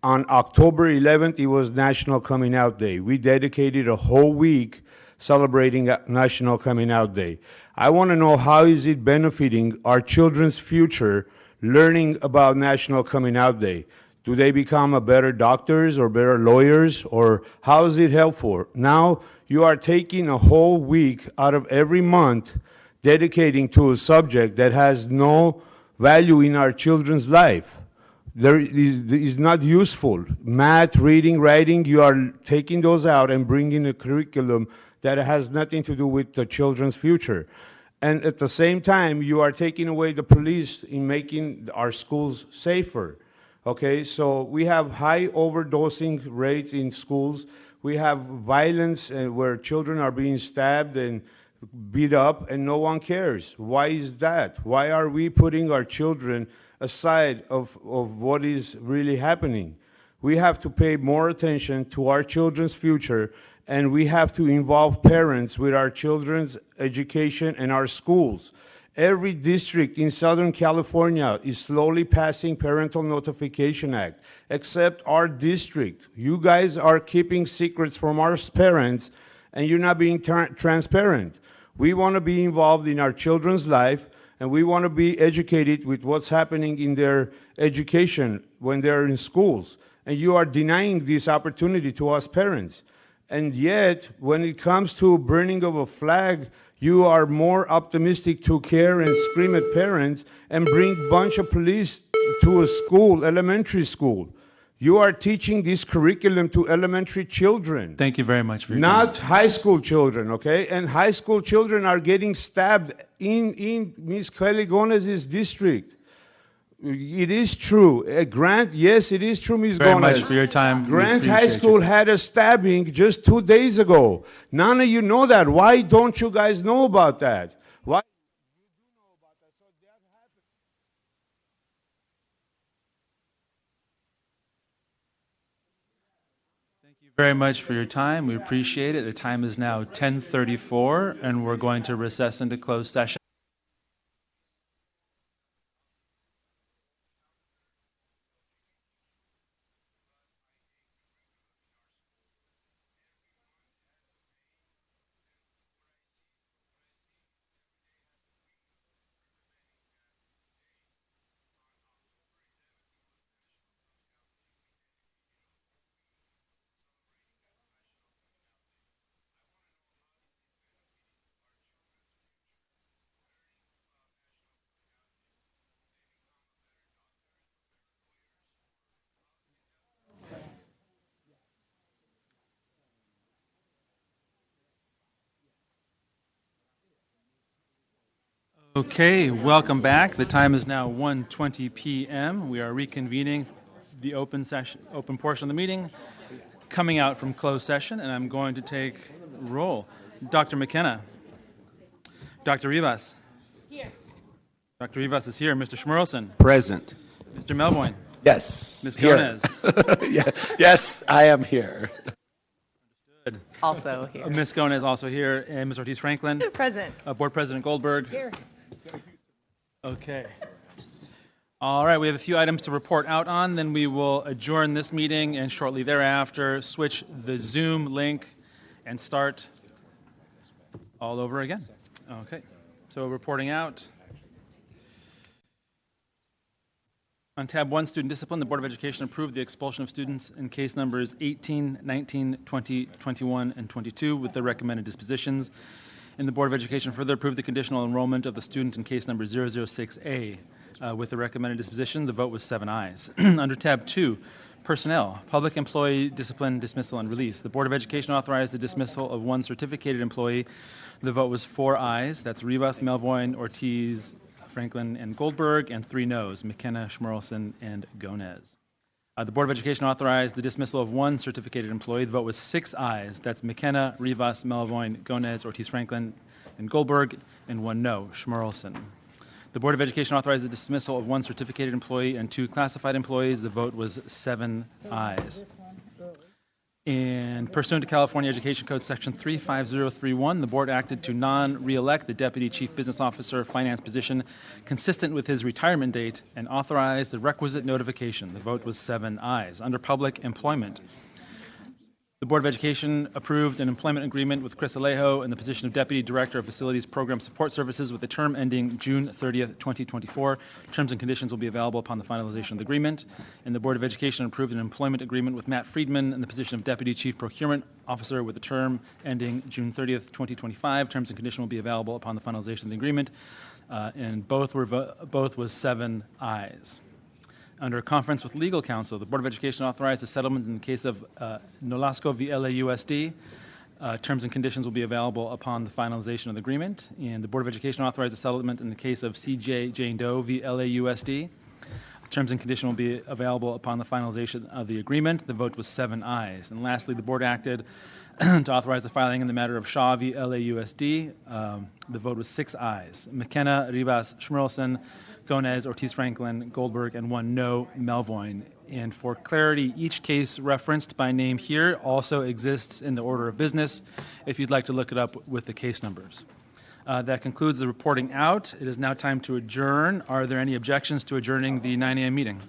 On October 11th, it was National Coming Out Day. We dedicated a whole week celebrating National Coming Out Day. I want to know, how is it benefiting our children's future learning about National Coming Out Day? Do they become a better doctors or better lawyers, or how is it helpful? Now you are taking a whole week out of every month dedicating to a subject that has no value in our children's life. There is not useful. Math, reading, writing, you are taking those out and bringing a curriculum that has nothing to do with the children's future. And at the same time, you are taking away the police in making our schools safer. Okay, so we have high overdosing rates in schools. We have violence where children are being stabbed and beat up, and no one cares. Why is that? Why are we putting our children aside of what is really happening? We have to pay more attention to our children's future, and we have to involve parents with our children's education and our schools. Every district in Southern California is slowly passing Parental Notification Act, except our district. You guys are keeping secrets from our parents, and you're not being transparent. We want to be involved in our children's life, and we want to be educated with what's happening in their education when they're in schools. And you are denying this opportunity to us parents. And yet, when it comes to burning of a flag, you are more optimistic to care and scream at parents and bring a bunch of police to a school, elementary school. You are teaching this curriculum to elementary children. Thank you very much for your Not time. high school children, okay? And high school children are getting stabbed in Ms. Kelly Gomez's district. It is true. Grant, yes, it is true, Ms. Very Gomez. much for your time. We Grant High appreciate School your had a stabbing just 2 days ago. None of you know that. Why don't you guys know about that? Why? Very much for your time. We appreciate it. The time is now 10:34, and we're going to recess into closed session. Okay, welcome back. The time is now 1:20 p.m. We are reconvening the open portion of the meeting, coming out from closed session, and I'm going to take roll. Dr. McKenna. Dr. Rivas. Here. Dr. Rivas is here. Mr. Schmerlson. Present. Mr. Melvoin. Yes. Ms. Here. Gomez. Yeah. Yes, I am here. Also here. Ms. Gomez also here, and Ms. Ortiz-Franklin. Present. Board President Goldberg. Here. Okay. All right, we have a few items to report out on, then we will adjourn this meeting and shortly thereafter switch the Zoom link and start all over again. Okay, so reporting out. On tab 1, Student Discipline, the Board of Education approved the expulsion of students in case numbers 18, 19, 20, 21, and 22 with the recommended dispositions. And the Board of Education further approved the conditional enrollment of the student in case number 006A with the recommended disposition. The vote was 7 ayes. Under tab 2, Personnel, Public Employee Discipline, Dismissal, and Release. The Board of Education authorized the dismissal of one certificated employee. The vote was 4 ayes. That's Rivas, Melvoin, Ortiz, Franklin, and Goldberg, and 3 noes, McKenna, Schmerlson, and Gomez. The Board of Education authorized the dismissal of one certificated employee. The vote was 6 ayes. That's McKenna, Rivas, Melvoin, Gomez, Ortiz-Franklin, and Goldberg, and 1 no, Schmerlson. The Board of Education authorized the dismissal of one certificated employee and 2 classified employees. The vote was 7 ayes. And pursuant to California Education Code Section 35031, the board acted to non-reelect the Deputy Chief Business Officer finance position consistent with his retirement date and authorized the requisite notification. The vote was 7 ayes. Under public employment, The Board of Education approved an employment agreement with Chris Alejo in the position of Deputy Director of Facilities Program Support Services with a term ending June 30th, 2024. Terms and conditions will be available upon the finalization of the agreement. And the Board of Education approved an employment agreement with Matt Friedman in the position of Deputy Chief Procurement Officer with a term ending June 30th, 2025. Terms and conditions will be available upon the finalization of the agreement. And both was 7 ayes. Under a conference with legal counsel, the Board of Education authorized a settlement in the case of Nolasco v. LAUSD. Terms and conditions will be available upon the finalization of the agreement. And the Board of Education authorized a settlement in the case of CJ Jane Doe v. LAUSD. Terms and conditions will be available upon the finalization of the agreement. The vote was 7 ayes. And lastly, the Board acted to authorize the filing in the matter of Shaw v. LAUSD. The vote was 6 ayes. McKenna, Rivas, Schmerlson, Gomez, Ortiz-Franklin, Goldberg, and 1 no, Melvoin. And for clarity, each case referenced by name here also exists in the order of business if you'd like to look it up with the case numbers. That concludes the reporting out. It is now time to adjourn. Are there any objections to adjourning the 9 a.m. meeting?